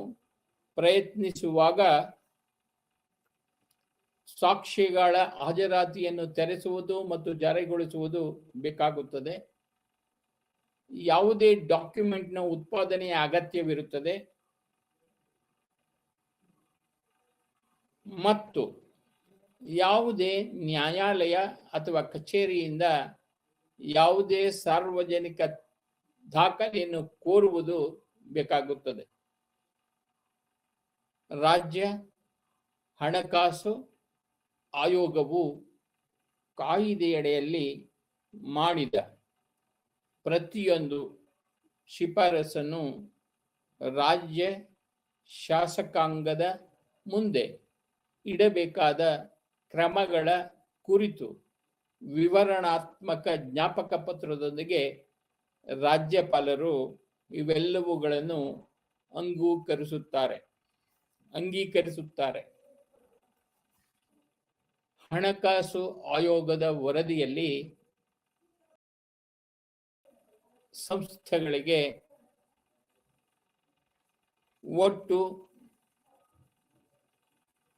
ಪ್ರಯತ್ನಿಸುವಾಗ ಸಾಕ್ಷಿಗಳ ಹಾಜರಾತಿಯನ್ನು ತೆರೆಸುವುದು ಮತ್ತು ಜಾರಿಗೊಳಿಸುವುದು ಬೇಕಾಗುತ್ತದೆ. ಯಾವುದೇ ಡಾಕ್ಯುಮೆಂಟ್ನ ಉತ್ಪಾದನೆಯ ಅಗತ್ಯವಿರುತ್ತದೆ ಮತ್ತು ಯಾವುದೇ ನ್ಯಾಯಾಲಯ ಅಥವಾ ಕಚೇರಿಯಿಂದ ಯಾವುದೇ ಸಾರ್ವಜನಿಕ ದಾಖಲೆಯನ್ನು ಕೋರುವುದು ಬೇಕಾಗುತ್ತದೆ. ರಾಜ್ಯ ಹಣಕಾಸು ಆಯೋಗವು ಕಾಯಿದೆಯಡಿಯಲ್ಲಿ ಮಾಡಿದ ಪ್ರತಿಯೊಂದು ಶಿಫಾರಸನ್ನು ರಾಜ್ಯ ಶಾಸಕಾಂಗದ ಮುಂದೆ ಇಡಬೇಕಾದ ಕ್ರಮಗಳ ಕುರಿತು ವಿವರಣಾತ್ಮಕ ಜ್ಞಾಪಕ ಪತ್ರದೊಂದಿಗೆ ರಾಜ್ಯಪಾಲರು ಇವೆಲ್ಲವುಗಳನ್ನು ಅಂಗೀಕರಿಸುತ್ತಾರೆ. ಹಣಕಾಸು ಆಯೋಗದ ವರದಿಯಲ್ಲಿ ಸಂಸ್ಥೆಗಳಿಗೆ ಒಟ್ಟು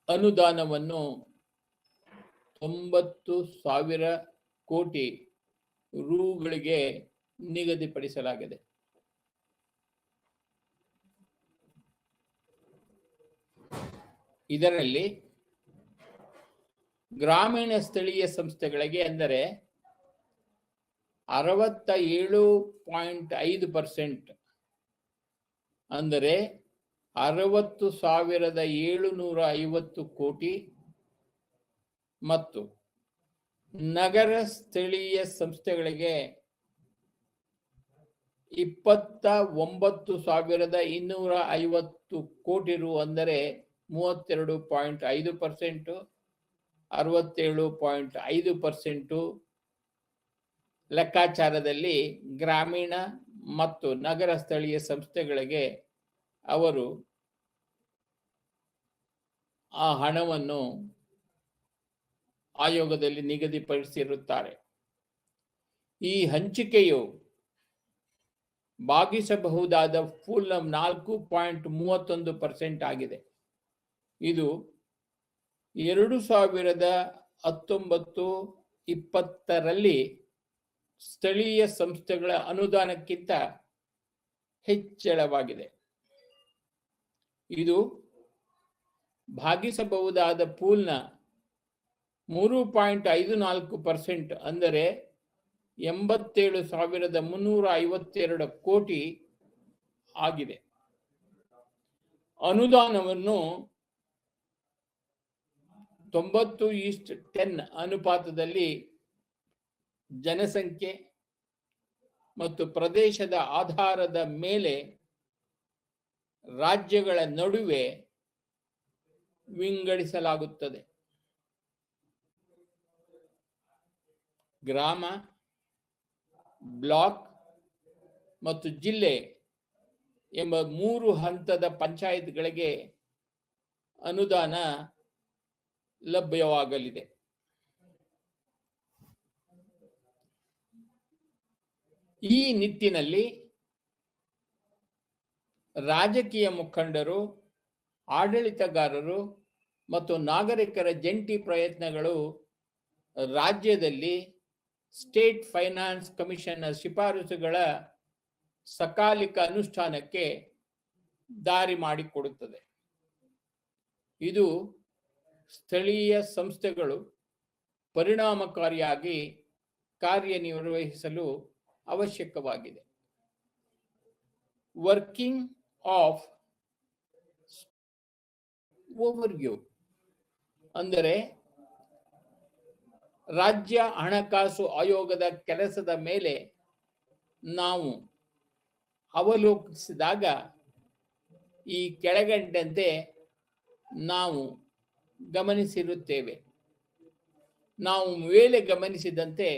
ಅನುದಾನವನ್ನು 90,000 ಕೋಟಿ ರೂಗಳಿಗೆ ನಿಗದಿಪಡಿಸಲಾಗಿದೆ. ಇದರಲ್ಲಿ ಗ್ರಾಮೀಣ ಸ್ಥಳೀಯ ಸಂಸ್ಥೆಗಳಿಗೆ ಅಂದರೆ 67.5%, ಅಂದರೆ 60,750 ಕೋಟಿ ಮತ್ತು ನಗರ ಸ್ಥಳೀಯ ಸಂಸ್ಥೆಗಳಿಗೆ 29,250 ಕೋಟಿ ರು, ಅಂದರೆ 32.5%, 67.5% ಲೆಕ್ಕಾಚಾರದಲ್ಲಿ ಗ್ರಾಮೀಣ ಮತ್ತು ನಗರ ಸ್ಥಳೀಯ ಸಂಸ್ಥೆಗಳಿಗೆ ಅವರು ಆ ಹಣವನ್ನು ಆಯೋಗದಲ್ಲಿ ನಿಗದಿಪಡಿಸಿರುತ್ತಾರೆ. ಈ ಹಂಚಿಕೆಯು ಭಾಗಿಸಬಹುದಾದ ಫುಲ್ 4.31% ಆಗಿದೆ. ಇದು 2019-20 ಸ್ಥಳೀಯ ಸಂಸ್ಥೆಗಳ ಅನುದಾನಕ್ಕಿಂತ ಹೆಚ್ಚಳವಾಗಿದೆ. ಇದು ಭಾಗಿಸಬಹುದಾದ ಪೂಲ್ನ 3.54%, ಅಂದರೆ 87,352 ಕೋಟಿ ಆಗಿದೆ. ಅನುದಾನವನ್ನು 90:10 ಅನುಪಾತದಲ್ಲಿ ಜನಸಂಖ್ಯೆ ಮತ್ತು ಪ್ರದೇಶದ ಆಧಾರದ ಮೇಲೆ ರಾಜ್ಯಗಳ ನಡುವೆ ವಿಂಗಡಿಸಲಾಗುತ್ತದೆ. ಗ್ರಾಮ, ಬ್ಲಾಕ್ ಮತ್ತು ಜಿಲ್ಲೆ ಎಂಬ 3 ಹಂತದ ಪಂಚಾಯತ್ಗಳಿಗೆ ಅನುದಾನ ಲಭ್ಯವಾಗಲಿದೆ. ಈ ನಿಟ್ಟಿನಲ್ಲಿ ರಾಜಕೀಯ ಮುಖಂಡರು, ಆಡಳಿತಗಾರರು ಮತ್ತು ನಾಗರಿಕರ ಜಂಟಿ ಪ್ರಯತ್ನಗಳು ರಾಜ್ಯದಲ್ಲಿ ಸ್ಟೇಟ್ ಫೈನಾನ್ಸ್ ಕಮಿಷನ್ನ ಶಿಫಾರಸುಗಳ ಸಕಾಲಿಕ ಅನುಷ್ಠಾನಕ್ಕೆ ದಾರಿ ಮಾಡಿಕೊಡುತ್ತದೆ. ಇದು ಸ್ಥಳೀಯ ಸಂಸ್ಥೆಗಳು ಪರಿಣಾಮಕಾರಿಯಾಗಿ ಕಾರ್ಯನಿರ್ವಹಿಸಲು ಅವಶ್ಯಕವಾಗಿದೆ. ವರ್ಕಿಂಗ್ ಆಫ್ ಓವರ್ವ್ಯೂ ಅಂದರೆ ರಾಜ್ಯ ಹಣಕಾಸು ಆಯೋಗದ ಕೆಲಸದ ಮೇಲೆ ನಾವು ಅವಲೋಕಿಸಿದಾಗ ಈ ಕೆಳಗಂಡಂತೆ ನಾವು ಗಮನಿಸಿರುತ್ತೇವೆ. ನಾವು ಮೇಲೆ ಗಮನಿಸಿದಂತೆ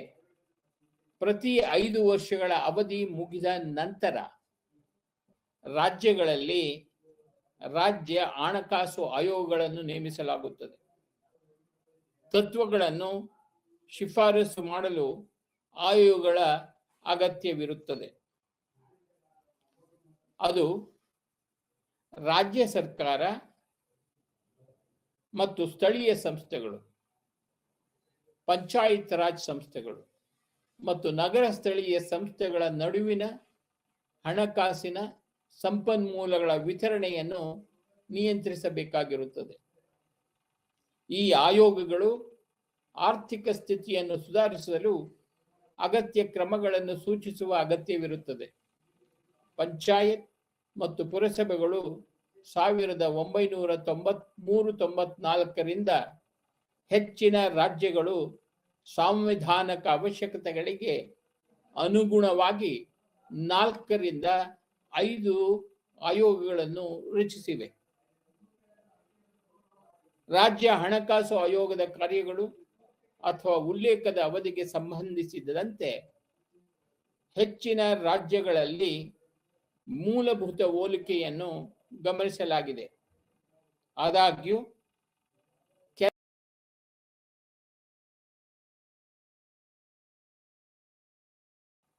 ಪ್ರತಿ 5 ವರ್ಷಗಳ ಅವಧಿ ಮುಗಿದ ನಂತರ ರಾಜ್ಯಗಳಲ್ಲಿ ರಾಜ್ಯ ಹಣಕಾಸು ಆಯೋಗಗಳನ್ನು ನೇಮಿಸಲಾಗುತ್ತದೆ. ತತ್ವಗಳನ್ನು ಶಿಫಾರಸು ಮಾಡಲು ಆಯೋಗಗಳ ಅಗತ್ಯವಿರುತ್ತದೆ. ಅದು ರಾಜ್ಯ ಸರ್ಕಾರ ಮತ್ತು ಸ್ಥಳೀಯ ಸಂಸ್ಥೆಗಳು, ಪಂಚಾಯತ್ ರಾಜ್ ಸಂಸ್ಥೆಗಳು ಮತ್ತು ನಗರ ಸ್ಥಳೀಯ ಸಂಸ್ಥೆಗಳ ನಡುವಿನ ಹಣಕಾಸಿನ ಸಂಪನ್ಮೂಲಗಳ ವಿತರಣೆಯನ್ನು ನಿಯಂತ್ರಿಸಬೇಕಾಗಿರುತ್ತದೆ. ಈ ಆಯೋಗಗಳು ಆರ್ಥಿಕ ಸ್ಥಿತಿಯನ್ನು ಸುಧಾರಿಸಲು ಅಗತ್ಯ ಕ್ರಮಗಳನ್ನು ಸೂಚಿಸುವ ಅಗತ್ಯವಿರುತ್ತದೆ. ಪಂಚಾಯತ್ ಮತ್ತು ಪುರಸಭೆಗಳು 1993-94ರಿಂದ ಹೆಚ್ಚಿನ ರಾಜ್ಯಗಳು ಸಾಂವಿಧಾನಿಕ ಅವಶ್ಯಕತೆಗಳಿಗೆ ಅನುಗುಣವಾಗಿ 4ರಿಂದ 5 ಆಯೋಗಗಳನ್ನು ರಚಿಸಿವೆ. ರಾಜ್ಯ ಹಣಕಾಸು ಆಯೋಗದ ಕಾರ್ಯಗಳು ಅಥವಾ ಉಲ್ಲೇಖದ ಅವಧಿಗೆ ಸಂಬಂಧಿಸಿದಂತೆ ಹೆಚ್ಚಿನ ರಾಜ್ಯಗಳಲ್ಲಿ ಮೂಲಭೂತ ಹೋಲಿಕೆಯನ್ನು ಗಮನಿಸಲಾಗಿದೆ. ಆದಾಗ್ಯೂ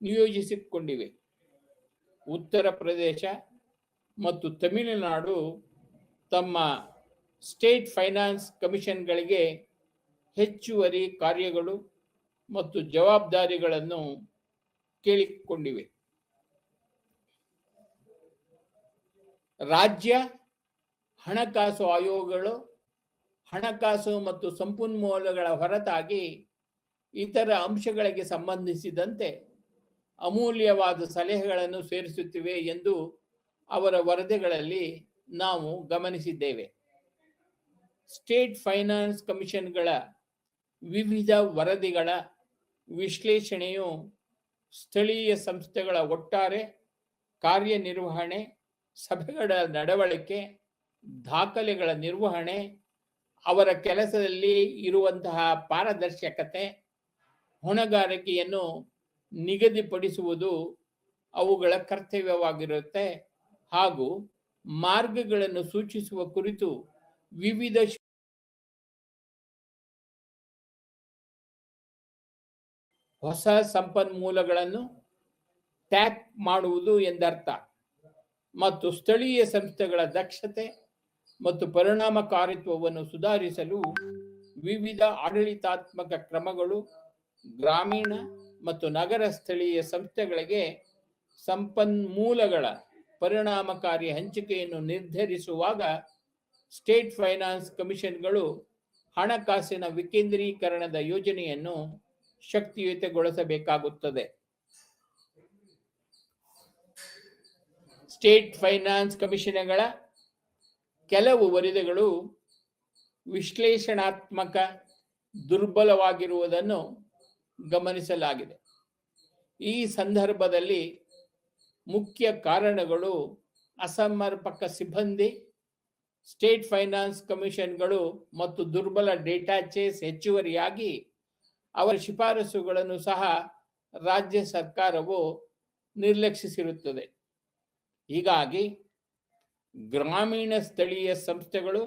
ನಿಯೋಜಿಸಿಕೊಂಡಿವೆ. ಉತ್ತರ ಪ್ರದೇಶ ಮತ್ತು ತಮಿಳುನಾಡು ತಮ್ಮ ಸ್ಟೇಟ್ ಫೈನಾನ್ಸ್ ಕಮಿಷನ್ಗಳಿಗೆ ಹೆಚ್ಚುವರಿ ಕಾರ್ಯಗಳು ಮತ್ತು ಜವಾಬ್ದಾರಿಗಳನ್ನು ಕೇಳಿಕೊಂಡಿವೆ. ರಾಜ್ಯ ಹಣಕಾಸು ಆಯೋಗಗಳು ಹಣಕಾಸು ಮತ್ತು ಸಂಪನ್ಮೂಲಗಳ ಹೊರತಾಗಿ ಇತರ ಅಂಶಗಳಿಗೆ ಸಂಬಂಧಿಸಿದಂತೆ ಅಮೂಲ್ಯವಾದ ಸಲಹೆಗಳನ್ನು ಸೇರಿಸುತ್ತಿವೆ ಎಂದು ಅವರ ವರದಿಗಳಲ್ಲಿ ನಾವು ಗಮನಿಸಿದ್ದೇವೆ. ಸ್ಟೇಟ್ ಫೈನಾನ್ಸ್ ಕಮಿಷನ್ಗಳ ವಿವಿಧ ವರದಿಗಳ ವಿಶ್ಲೇಷಣೆಯು ಸ್ಥಳೀಯ ಸಂಸ್ಥೆಗಳ ಒಟ್ಟಾರೆ ಕಾರ್ಯನಿರ್ವಹಣೆ, ಸಭೆಗಳ ನಡವಳಿಕೆ, ದಾಖಲೆಗಳ ನಿರ್ವಹಣೆ, ಅವರ ಕೆಲಸದಲ್ಲಿ ಇರುವಂತಹ ಪಾರದರ್ಶಕತೆ, ಹೊಣೆಗಾರಿಕೆಯನ್ನು ನಿಗದಿಪಡಿಸುವುದು ಅವುಗಳ ಕರ್ತವ್ಯವಾಗಿರುತ್ತೆ ಹಾಗೂ ಮಾರ್ಗಗಳನ್ನು ಸೂಚಿಸುವ ಕುರಿತು ವಿವಿಧ ಹೊಸ ಸಂಪನ್ಮೂಲಗಳನ್ನು ಟ್ಯಾಪ್ ಮಾಡುವುದು ಎಂದರ್ಥ. ಮತ್ತು ಸ್ಥಳೀಯ ಸಂಸ್ಥೆಗಳ ದಕ್ಷತೆ ಮತ್ತು ಪರಿಣಾಮಕಾರಿತ್ವವನ್ನು ಸುಧಾರಿಸಲು ವಿವಿಧ ಆಡಳಿತಾತ್ಮಕ ಕ್ರಮಗಳು ಗ್ರಾಮೀಣ ಮತ್ತು ನಗರ ಸ್ಥಳೀಯ ಸಂಸ್ಥೆಗಳಿಗೆ ಸಂಪನ್ಮೂಲಗಳ ಪರಿಣಾಮಕಾರಿ ಹಂಚಿಕೆಯನ್ನು ನಿರ್ಧರಿಸುವಾಗ ಸ್ಟೇಟ್ ಫೈನಾನ್ಸ್ ಕಮಿಷನ್ಗಳು ಹಣಕಾಸಿನ ವಿಕೇಂದ್ರೀಕರಣದ ಯೋಜನೆಯನ್ನು ಶಕ್ತಿಯುತಗೊಳಿಸಬೇಕಾಗುತ್ತದೆ. ಸ್ಟೇಟ್ ಫೈನಾನ್ಸ್ ಕಮಿಷನ್ಗಳ ಕೆಲವು ವರದಿಗಳು ವಿಶ್ಲೇಷಣಾತ್ಮಕ ದುರ್ಬಲವಾಗಿರುವುದನ್ನು ಗಮನಿಸಲಾಗಿದೆ. ಈ ಸಂದರ್ಭದಲ್ಲಿ ಮುಖ್ಯ ಕಾರಣಗಳು ಅಸಮರ್ಪಕ ಸಿಬ್ಬಂದಿ, ಸ್ಟೇಟ್ ಫೈನಾನ್ಸ್ ಕಮಿಷನ್ಗಳು ಮತ್ತು ದುರ್ಬಲ ಡೇಟಾ ಚೇಸ್. ಹೆಚ್ಚುವರಿಯಾಗಿ ಅವರ ಶಿಫಾರಸುಗಳನ್ನು ಸಹ ರಾಜ್ಯ ಸರ್ಕಾರವು ನಿರ್ಲಕ್ಷಿಸಿರುತ್ತದೆ. ಹೀಗಾಗಿ ಗ್ರಾಮೀಣ ಸ್ಥಳೀಯ ಸಂಸ್ಥೆಗಳು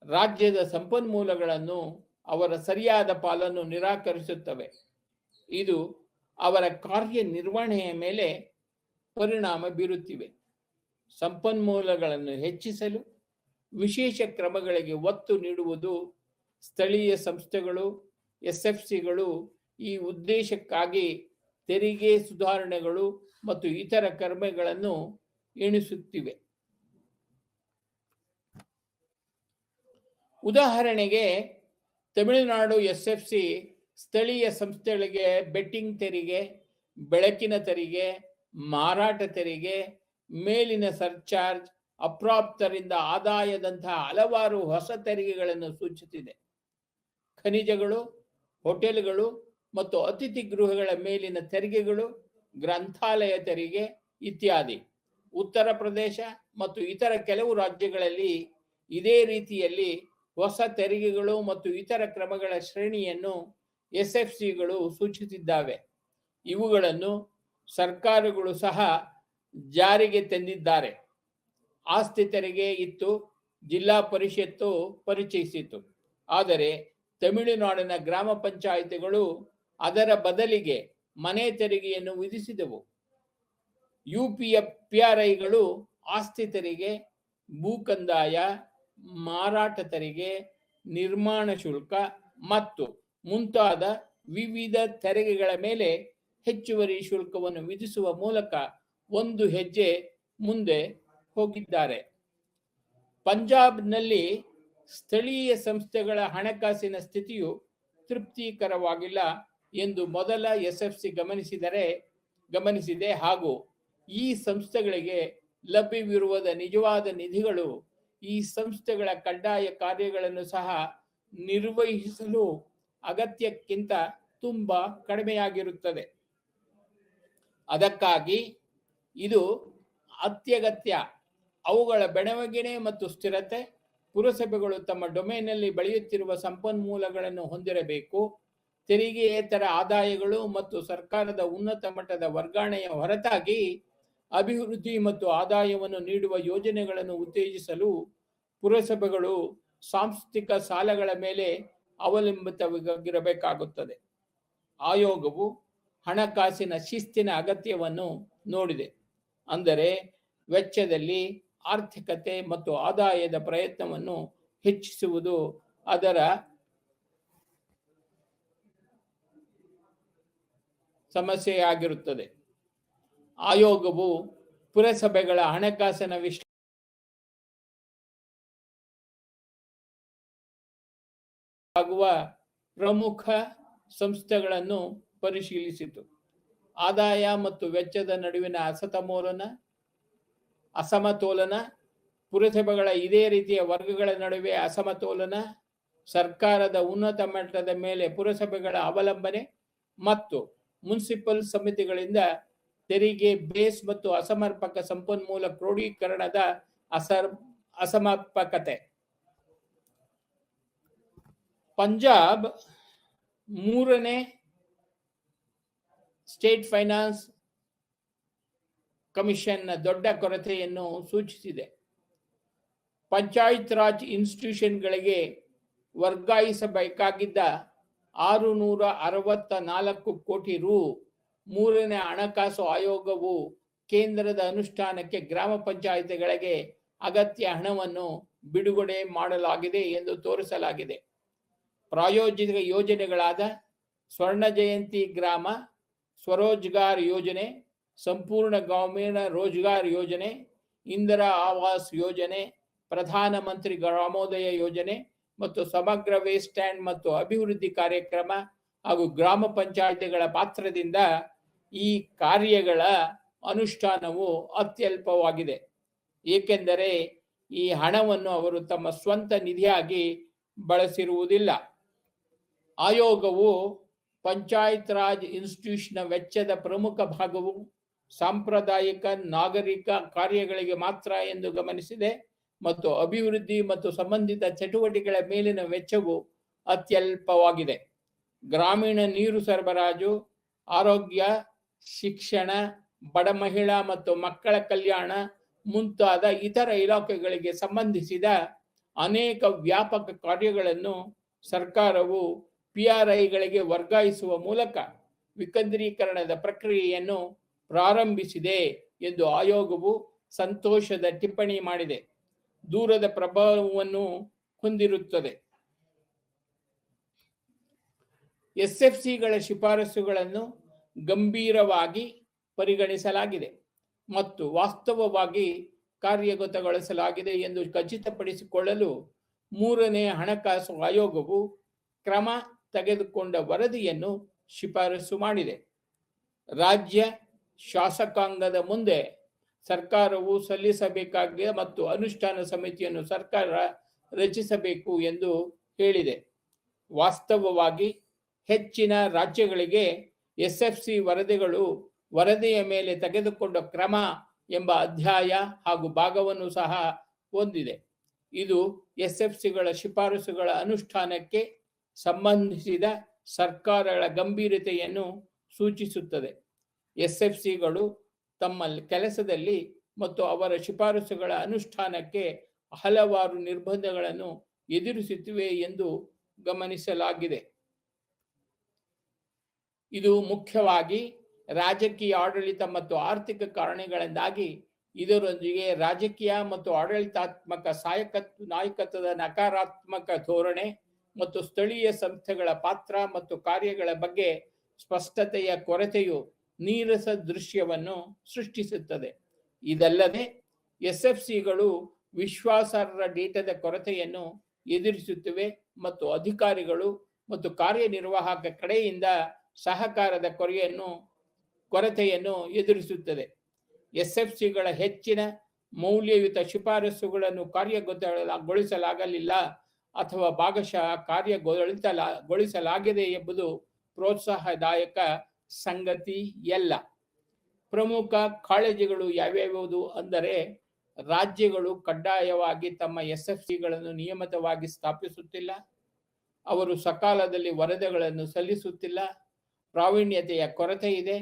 ರಾಜ್ಯದ ಸಂಪನ್ಮೂಲಗಳನ್ನು ಅವರ ಸರಿಯಾದ ಪಾಲನ್ನು ನಿರಾಕರಿಸುತ್ತವೆ. ಇದು ಅವರ ಕಾರ್ಯನಿರ್ವಹಣೆಯ ಮೇಲೆ ಪರಿಣಾಮ ಬೀರುತ್ತಿವೆ. ಸಂಪನ್ಮೂಲಗಳನ್ನು ಹೆಚ್ಚಿಸಲು ವಿಶೇಷ ಕ್ರಮಗಳಿಗೆ ಒತ್ತು ನೀಡುವುದು ಸ್ಥಳೀಯ ಸಂಸ್ಥೆಗಳು, ಎಸ್ಎಫ್ಸಿಗಳು ಈ ಉದ್ದೇಶಕ್ಕಾಗಿ ತೆರಿಗೆ ಸುಧಾರಣೆಗಳು ಮತ್ತು ಇತರ ಕ್ರಮಗಳನ್ನು ಎಣಿಸುತ್ತಿವೆ. ಉದಾಹರಣೆಗೆ ತಮಿಳುನಾಡು SFC ಸ್ಥಳೀಯ ಸಂಸ್ಥೆಗಳಿಗೆ ಬೆಟ್ಟಿಂಗ್ ತೆರಿಗೆ, ಬೆಳಕಿನ ತೆರಿಗೆ, ಮಾರಾಟ ತೆರಿಗೆ, ಮೇಲಿನ ಸರ್ಚಾರ್ಜ್, ಅಪ್ರಾಪ್ತರಿಂದ ಆದಾಯದಂತಹ ಹಲವಾರು ಹೊಸ ತೆರಿಗೆಗಳನ್ನು ಸೂಚಿಸಿದೆ. ಖನಿಜಗಳು, ಹೋಟೆಲ್ಗಳು ಮತ್ತು ಅತಿಥಿ ಗೃಹಗಳ ಮೇಲಿನ ತೆರಿಗೆಗಳು, ಗ್ರಂಥಾಲಯ ತೆರಿಗೆ ಇತ್ಯಾದಿ. ಉತ್ತರ ಪ್ರದೇಶ ಮತ್ತು ಇತರ ಕೆಲವು ರಾಜ್ಯಗಳಲ್ಲಿ ಇದೇ ರೀತಿಯಲ್ಲಿ ಹೊಸ ತೆರಿಗೆಗಳು ಮತ್ತು ಇತರ ಕ್ರಮಗಳ ಶ್ರೇಣಿಯನ್ನು SFCಗಳು ಸೂಚಿಸಿದ್ದಾವೆ. ಇವುಗಳನ್ನು ಸರ್ಕಾರಗಳು ಸಹ ಜಾರಿಗೆ ತಂದಿದ್ದಾರೆ. ಆಸ್ತಿ ತೆರಿಗೆ ಇತ್ತು, ಜಿಲ್ಲಾ ಪರಿಷತ್ತು ಪರಿಚಯಿಸಿತು. ಆದರೆ ತಮಿಳುನಾಡಿನ ಗ್ರಾಮ ಪಂಚಾಯಿತಿಗಳು ಅದರ ಬದಲಿಗೆ ಮನೆ ತೆರಿಗೆಯನ್ನು ವಿಧಿಸಿದವು. UPಯ PRIಗಳು ಆಸ್ತಿ ತೆರಿಗೆ, ಭೂ ಕಂದಾಯ, ಮಾರಾಟ ತೆರಿಗೆ, ನಿರ್ಮಾಣ ಶುಲ್ಕ ಮತ್ತು ಮುಂತಾದ ವಿವಿಧ ತೆರಿಗೆಗಳ ಮೇಲೆ ಹೆಚ್ಚುವರಿ ಶುಲ್ಕವನ್ನು ವಿಧಿಸುವ ಮೂಲಕ ಒಂದು ಹೆಜ್ಜೆ ಮುಂದೆ ಹೋಗಿದ್ದಾರೆ. ಪಂಜಾಬ್ನಲ್ಲಿ ಸ್ಥಳೀಯ ಸಂಸ್ಥೆಗಳ ಹಣಕಾಸಿನ ಸ್ಥಿತಿಯು ತೃಪ್ತಿಕರವಾಗಿಲ್ಲ ಎಂದು ಮೊದಲ SFC ಗಮನಿಸಿದೆ ಹಾಗೂ ಈ ಸಂಸ್ಥೆಗಳಿಗೆ ಲಭ್ಯವಿರುವ ನಿಜವಾದ ನಿಧಿಗಳು ಈ ಸಂಸ್ಥೆಗಳ ಕಡ್ಡಾಯ ಕಾರ್ಯಗಳನ್ನು ಸಹ ನಿರ್ವಹಿಸಲು ಅಗತ್ಯಕ್ಕಿಂತ ತುಂಬಾ ಕಡಿಮೆಯಾಗಿರುತ್ತದೆ. ಅದಕ್ಕಾಗಿ ಇದು ಅತ್ಯಗತ್ಯ. ಅವುಗಳ ಬೆಳವಣಿಗೆ ಮತ್ತು ಸ್ಥಿರತೆ, ಪುರಸಭೆಗಳು ತಮ್ಮ ಡೊಮೇನ್ನಲ್ಲಿ ಬೆಳೆಯುತ್ತಿರುವ ಸಂಪನ್ಮೂಲಗಳನ್ನು ಹೊಂದಿರಬೇಕು. ತೆರಿಗೆಯೇತರ ಆದಾಯಗಳು ಮತ್ತು ಸರ್ಕಾರದ ಉನ್ನತ ಮಟ್ಟದ ವರ್ಗಾವಣೆಯ ಹೊರತಾಗಿ ಅಭಿವೃದ್ಧಿ ಮತ್ತು ಆದಾಯವನ್ನು ನೀಡುವ ಯೋಜನೆಗಳನ್ನು ಉತ್ತೇಜಿಸಲು ಪುರಸಭೆಗಳು ಸಾಂಸ್ಥಿಕ ಸಾಲಗಳ ಮೇಲೆ ಅವಲಂಬಿತವಾಗಿರಬೇಕಾಗುತ್ತದೆ. ಆಯೋಗವು ಹಣಕಾಸಿನ ಶಿಸ್ತಿನ ಅಗತ್ಯವನ್ನು ನೋಡಿದೆ. ಅಂದರೆ ವೆಚ್ಚದಲ್ಲಿ ಆರ್ಥಿಕತೆ ಮತ್ತು ಆದಾಯದ ಪ್ರಯತ್ನವನ್ನು ಹೆಚ್ಚಿಸುವುದು ಅದರ ಸಮಸ್ಯೆಯಾಗಿರುತ್ತದೆ. ಆಯೋಗವು ಪುರಸಭೆಗಳ ಹಣಕಾಸಿನ ಆಗುವ ಪ್ರಮುಖ ಸಂಸ್ಥೆಗಳನ್ನು ಪರಿಶೀಲಿಸಿತು. ಆದಾಯ ಮತ್ತು ವೆಚ್ಚದ ನಡುವಿನ ಅಸಮತೋಲನ, ಪುರಸಭೆಗಳ ಇದೇ ರೀತಿಯ ವರ್ಗಗಳ ನಡುವೆ ಅಸಮತೋಲನ, ಸರ್ಕಾರದ ಉನ್ನತ ಮಟ್ಟದ ಮೇಲೆ ಪುರಸಭೆಗಳ ಅವಲಂಬನೆ ಮತ್ತು ಮುನ್ಸಿಪಲ್ ಸಮಿತಿಗಳಿಂದ ತೆರಿಗೆ ಬೇಸ್ ಮತ್ತು ಅಸಮರ್ಪಕ ಸಂಪನ್ಮೂಲ ಕ್ರೋಢೀಕರಣದ ಅಸಮರ್ಪಕತೆ. ಪಂಜಾಬ್ 3ನೇ ಸ್ಟೇಟ್ ಫೈನಾನ್ಸ್ ಕಮಿಷನ್ನ ದೊಡ್ಡ ಕೊರತೆಯನ್ನು ಸೂಚಿಸಿದೆ. ಪಂಚಾಯತ್ ರಾಜ್ ಇನ್ಸ್ಟಿಟ್ಯೂಷನ್ಗಳಿಗೆ ವರ್ಗಾಯಿಸಬೇಕಾಗಿದ್ದ 664 ಕೋಟಿ ರು 3ನೇ ಹಣಕಾಸು ಆಯೋಗವು ಕೇಂದ್ರದ ಅನುಷ್ಠಾನಕ್ಕೆ ಗ್ರಾಮ ಪಂಚಾಯಿತಿಗಳಿಗೆ ಅಗತ್ಯ ಹಣವನ್ನು ಬಿಡುಗಡೆ ಮಾಡಲಾಗಿದೆ ಎಂದು ತೋರಿಸಲಾಗಿದೆ. ಪ್ರಾಯೋಜಿತ ಯೋಜನೆಗಳಾದ ಸ್ವರ್ಣ ಜಯಂತಿ ಗ್ರಾಮ ಸ್ವರೋಜ್ಗಾರ್ ಯೋಜನೆ, ಸಂಪೂರ್ಣ ಗ್ರಾಮೀಣ ರೋಜ್ಗಾರ್ ಯೋಜನೆ, ಇಂದಿರಾ ಆವಾಸ್ ಯೋಜನೆ, ಪ್ರಧಾನ ಮಂತ್ರಿ ಗ್ರಾಮೋದಯ ಯೋಜನೆ ಮತ್ತು ಸಮಗ್ರ ವೇಸ್ಟ್ ಸ್ಟ್ಯಾಂಡ್ ಮತ್ತು ಅಭಿವೃದ್ಧಿ ಕಾರ್ಯಕ್ರಮ ಹಾಗೂ ಗ್ರಾಮ ಪಂಚಾಯಿತಿಗಳ ಪಾತ್ರದಿಂದ ಈ ಕಾರ್ಯಗಳ ಅನುಷ್ಠಾನವು ಅತ್ಯಲ್ಪವಾಗಿದೆ. ಏಕೆಂದರೆ ಈ ಹಣವನ್ನು ಅವರು ತಮ್ಮ ಸ್ವಂತ ನಿಧಿಯಾಗಿ ಬಳಸಿರುವುದಿಲ್ಲ. ಆಯೋಗವು ಪಂಚಾಯತ್ ರಾಜ್ ಇನ್ಸ್ಟಿಟ್ಯೂಷನ್ನ ವೆಚ್ಚದ ಪ್ರಮುಖ ಭಾಗವು ಸಾಂಪ್ರದಾಯಿಕ ನಾಗರಿಕ ಕಾರ್ಯಗಳಿಗೆ ಮಾತ್ರ ಎಂದು ಗಮನಿಸಿದೆ ಮತ್ತು ಅಭಿವೃದ್ಧಿ ಮತ್ತು ಸಂಬಂಧಿತ ಚಟುವಟಿಕೆಗಳ ಮೇಲಿನ ವೆಚ್ಚವು ಅತ್ಯಲ್ಪವಾಗಿದೆ. ಗ್ರಾಮೀಣ ನೀರು ಸರಬರಾಜು, ಆರೋಗ್ಯ, ಶಿಕ್ಷಣ, ಬಡ ಮಹಿಳಾ ಮತ್ತು ಮಕ್ಕಳ ಕಲ್ಯಾಣ ಮುಂತಾದ ಇತರ ಇಲಾಖೆಗಳಿಗೆ ಸಂಬಂಧಿಸಿದ ಅನೇಕ ವ್ಯಾಪಕ ಕಾರ್ಯಗಳನ್ನು ಸರ್ಕಾರವು PRIಗಳಿಗೆ ವರ್ಗಾಯಿಸುವ ಮೂಲಕ ವಿಕೇಂದ್ರೀಕರಣದ ಪ್ರಕ್ರಿಯೆಯನ್ನು ಪ್ರಾರಂಭಿಸಿದೆ ಎಂದು ಆಯೋಗವು ಸಂತೋಷದ ಟಿಪ್ಪಣಿ ಮಾಡಿದೆ. ದೂರದ ಪ್ರಭಾವವನ್ನು ಹೊಂದಿರುತ್ತದೆ. SFCಗಳ ಶಿಫಾರಸುಗಳನ್ನು ಗಂಭೀರವಾಗಿ ಪರಿಗಣಿಸಲಾಗಿದೆ. ಮತ್ತು ವಾಸ್ತವವಾಗಿ ಕಾರ್ಯಗತಗೊಳಿಸಲಾಗಿದೆ ಎಂದು ಖಚಿತಪಡಿಸಿಕೊಳ್ಳಲು ಮೂರನೇ ಹಣಕಾಸು ಆಯೋಗವು ಕ್ರಮ ತೆಗೆದುಕೊಂಡ ವರದಿಯನ್ನು ಶಿಫಾರಸು ಮಾಡಿದೆ. ರಾಜ್ಯ ಶಾಸಕಾಂಗದ ಮುಂದೆ ಸರ್ಕಾರವು ಸಲ್ಲಿಸಬೇಕಾಗಿದೆ ಮತ್ತು ಅನುಷ್ಠಾನ ಸಮಿತಿಯನ್ನು ಸರ್ಕಾರ ರಚಿಸಬೇಕು ಎಂದು ಹೇಳಿದೆ. ವಾಸ್ತವವಾಗಿ ಹೆಚ್ಚಿನ ರಾಜ್ಯಗಳಿಗೆ ಎಸ್ಎಫ್ಸಿ ವರದಿಯ ಮೇಲೆ ತೆಗೆದುಕೊಂಡ ಕ್ರಮ ಎಂಬ ಅಧ್ಯಾಯ ಹಾಗೂ ಭಾಗವನ್ನು ಸಹ ಹೊಂದಿದೆ. ಇದು ಎಸ್ಎಫ್ಸಿಗಳ ಶಿಫಾರಸುಗಳ ಅನುಷ್ಠಾನಕ್ಕೆ ಸಂಬಂಧಿಸಿದ ಸರ್ಕಾರಗಳ ಗಂಭೀರತೆಯನ್ನು ಸೂಚಿಸುತ್ತದೆ. ಎಸ್ಎಫ್ಸಿಗಳು ತಮ್ಮ ಕೆಲಸದಲ್ಲಿ ಮತ್ತು ಅವರ ಶಿಫಾರಸುಗಳ ಅನುಷ್ಠಾನಕ್ಕೆ ಹಲವಾರು ನಿರ್ಬಂಧಗಳನ್ನು ಎದುರಿಸುತ್ತಿವೆ ಎಂದು ಗಮನಿಸಲಾಗಿದೆ. ಇದು ಮುಖ್ಯವಾಗಿ ರಾಜಕೀಯ ಆಡಳಿತ ಮತ್ತು ಆರ್ಥಿಕ ಕಾರಣಗಳಿಂದಾಗಿ, ಇದರೊಂದಿಗೆ ರಾಜಕೀಯ ಮತ್ತು ಆಡಳಿತಾತ್ಮಕ ನಾಯಕತ್ವದ ನಕಾರಾತ್ಮಕ ಧೋರಣೆ ಮತ್ತು ಸ್ಥಳೀಯ ಸಂಸ್ಥೆಗಳ ಪಾತ್ರ ಮತ್ತು ಕಾರ್ಯಗಳ ಬಗ್ಗೆ ಸ್ಪಷ್ಟತೆಯ ಕೊರತೆಯು ನೀರಸ ದೃಶ್ಯವನ್ನು ಸೃಷ್ಟಿಸುತ್ತದೆ. ಇದಲ್ಲದೆ ಎಸ್ಎಫ್ಸಿಗಳು ವಿಶ್ವಾಸಾರ್ಹ ಡೇಟಾದ ಕೊರತೆಯನ್ನು ಎದುರಿಸುತ್ತಿವೆ ಮತ್ತು ಅಧಿಕಾರಿಗಳು ಮತ್ತು ಕಾರ್ಯನಿರ್ವಾಹಕ ಕಡೆಯಿಂದ ಸಹಕಾರದ ಕೊರತೆಯನ್ನು ಎದುರಿಸುತ್ತದೆ. ಎಸ್ಎಫ್ಸಿಗಳ ಹೆಚ್ಚಿನ ಮೌಲ್ಯಯುತ ಶಿಫಾರಸುಗಳನ್ನು ಕಾರ್ಯಗತಗೊಳಿಸಲಾಗಲಿಲ್ಲ ಅಥವಾ ಭಾಗಶಃ ಕಾರ್ಯಗೊಳಿಸಲಾಗಿದೆ ಎಂಬುದು ಪ್ರೋತ್ಸಾಹದಾಯಕ ಸಂಗತಿಯಲ್ಲ. ಪ್ರಮುಖ ಕಾಳಜಿಗಳು ಯಾವ್ಯಾವುದು ಅಂದರೆ, ರಾಜ್ಯಗಳು ಕಡ್ಡಾಯವಾಗಿ ತಮ್ಮ ಎಸ್ಎಫ್ಸಿಗಳನ್ನು ನಿಯಮಿತವಾಗಿ ಸ್ಥಾಪಿಸುತ್ತಿಲ್ಲ, ಅವರು ಸಕಾಲದಲ್ಲಿ ವರದಿಗಳನ್ನು ಸಲ್ಲಿಸುತ್ತಿಲ್ಲ, ಪ್ರಾವೀಣ್ಯತೆಯ ಕೊರತೆ ಇದೆ,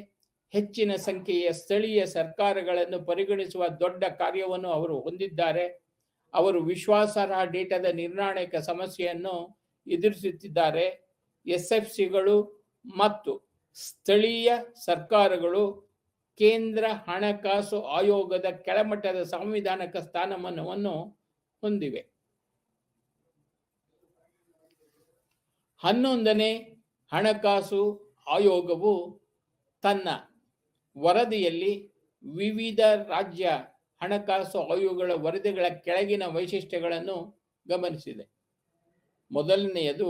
ಹೆಚ್ಚಿನ ಸಂಖ್ಯೆಯ ಸ್ಥಳೀಯ ಸರ್ಕಾರಗಳನ್ನು ಪರಿಗಣಿಸುವ ದೊಡ್ಡ ಕಾರ್ಯವನ್ನು ಅವರು ಹೊಂದಿದ್ದಾರೆ, ಅವರು ವಿಶ್ವಾಸಾರ್ಹ ಡೇಟಾದ ನಿರ್ಣಾಯಕ ಸಮಸ್ಯೆಯನ್ನು ಎದುರಿಸುತ್ತಿದ್ದಾರೆ. ಎಸ್ಎಫ್ಸಿಗಳು ಮತ್ತು ಸ್ಥಳೀಯ ಸರ್ಕಾರಗಳು ಕೇಂದ್ರ ಹಣಕಾಸು ಆಯೋಗದ ಕೆಳಮಟ್ಟದ ಸಾಂವಿಧಾನಿಕ ಸ್ಥಾನಮಾನವನ್ನು ಹೊಂದಿವೆ. 11ನೇ ಹಣಕಾಸು ಆಯೋಗವು ತನ್ನ ವರದಿಯಲ್ಲಿ ವಿವಿಧ ರಾಜ್ಯ ಹಣಕಾಸು ಆಯೋಗಗಳ ವರದಿಗಳ ಕೆಳಗಿನ ವೈಶಿಷ್ಟ್ಯಗಳನ್ನು ಗಮನಿಸಿದೆ. ಮೊದಲನೆಯದು,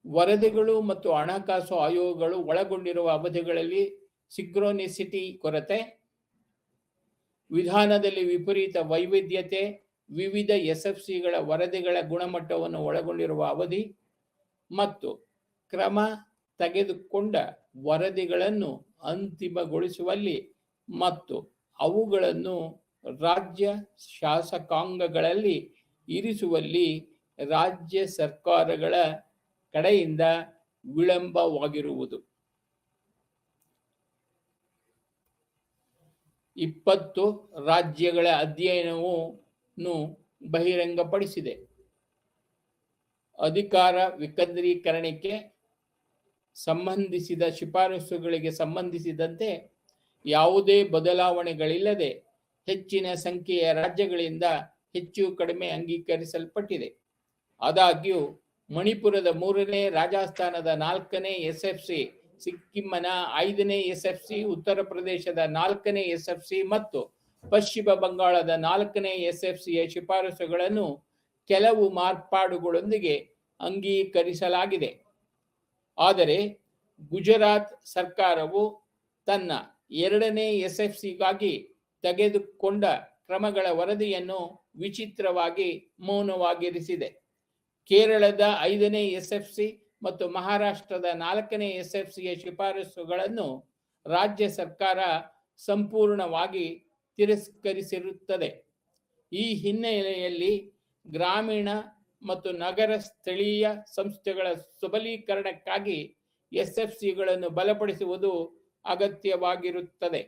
ವರದಿಗಳು ಮತ್ತು ಹಣಕಾಸು ಆಯೋಗಗಳು ಒಳಗೊಂಡಿರುವ ಅವಧಿಗಳಲ್ಲಿ ಸಿಂಕ್ರೋನಿಸಿಟಿ ಕೊರತೆ, ವಿಧಾನದಲ್ಲಿ ವಿಪರೀತ ವೈವಿಧ್ಯತೆ, ವಿವಿಧ ಎಸ್ಎಫ್ಸಿಗಳ ವರದಿಗಳ ಗುಣಮಟ್ಟವನ್ನು ಒಳಗೊಂಡಿರುವ ಅವಧಿ ಮತ್ತು ಕ್ರಮ ತೆಗೆದುಕೊಂಡ ವರದಿಗಳನ್ನು ಅಂತಿಮಗೊಳಿಸುವಲ್ಲಿ ಮತ್ತು ಅವುಗಳನ್ನು ರಾಜ್ಯ ಶಾಸಕಾಂಗಗಳಲ್ಲಿ ಇರಿಸುವಲ್ಲಿ ರಾಜ್ಯ ಸರ್ಕಾರಗಳ ಕಡೆಯಿಂದ ವಿಳಂಬವಾಗಿರುವುದು. 20 ರಾಜ್ಯಗಳ ಅಧ್ಯಯನವನ್ನು ಬಹಿರಂಗಪಡಿಸಿದೆ. ಅಧಿಕಾರ ವಿಕೇಂದ್ರೀಕರಣಕ್ಕೆ ಸಂಬಂಧಿಸಿದ ಶಿಫಾರಸುಗಳಿಗೆ ಸಂಬಂಧಿಸಿದಂತೆ ಯಾವುದೇ ಬದಲಾವಣೆಗಳಿಲ್ಲದೆ ಹೆಚ್ಚಿನ ಸಂಖ್ಯೆಯ ರಾಜ್ಯಗಳಿಂದ ಹೆಚ್ಚು ಕಡಿಮೆ ಅಂಗೀಕರಿಸಲ್ಪಟ್ಟಿದೆ. ಆದಾಗ್ಯೂ ಮಣಿಪುರದ 3ನೇ, ರಾಜಸ್ಥಾನದ 4ನೇ ಎಸ್ಎಫ್ಸಿ, ಸಿಕ್ಕಿಂನ 5ನೇ ಎಸ್ಎಫ್ಸಿ, ಉತ್ತರ ಪ್ರದೇಶದ 4ನೇ ಎಸ್ಎಫ್ಸಿ ಮತ್ತು ಪಶ್ಚಿಮ ಬಂಗಾಳದ 4ನೇ ಎಸ್ಎಫ್ಸಿಯ ಶಿಫಾರಸುಗಳನ್ನು ಕೆಲವು ಮಾರ್ಪಾಡುಗಳೊಂದಿಗೆ ಅಂಗೀಕರಿಸಲಾಗಿದೆ. ಆದರೆ ಗುಜರಾತ್ ಸರ್ಕಾರವು ತನ್ನ 2ನೇ ಎಸ್ಎಫ್ಸಿಗಾಗಿ ತೆಗೆದುಕೊಂಡ ಕ್ರಮಗಳ ವರದಿಯನ್ನು ವಿಚಿತ್ರವಾಗಿ ಮೌನವಾಗಿರಿಸಿದೆ. ಕೇರಳದ 5ನೇ ಎಸ್ಎಫ್ಸಿ ಮತ್ತು ಮಹಾರಾಷ್ಟ್ರದ 4ನೇ ಎಸ್ಎಫ್ಸಿಯ ಶಿಫಾರಸುಗಳನ್ನು ರಾಜ್ಯ ಸರ್ಕಾರ ಸಂಪೂರ್ಣವಾಗಿ ತಿರಸ್ಕರಿಸಿರುತ್ತದೆ. ಈ ಹಿನ್ನೆಲೆಯಲ್ಲಿ ಗ್ರಾಮೀಣ ಮತ್ತು ನಗರ ಸ್ಥಳೀಯ ಸಂಸ್ಥೆಗಳ ಸಬಲೀಕರಣಕ್ಕಾಗಿ ಎಸ್ಎಫ್ಸಿಗಳನ್ನು ಬಲಪಡಿಸುವುದು ಅಗತ್ಯವಾಗಿರುತ್ತದೆ.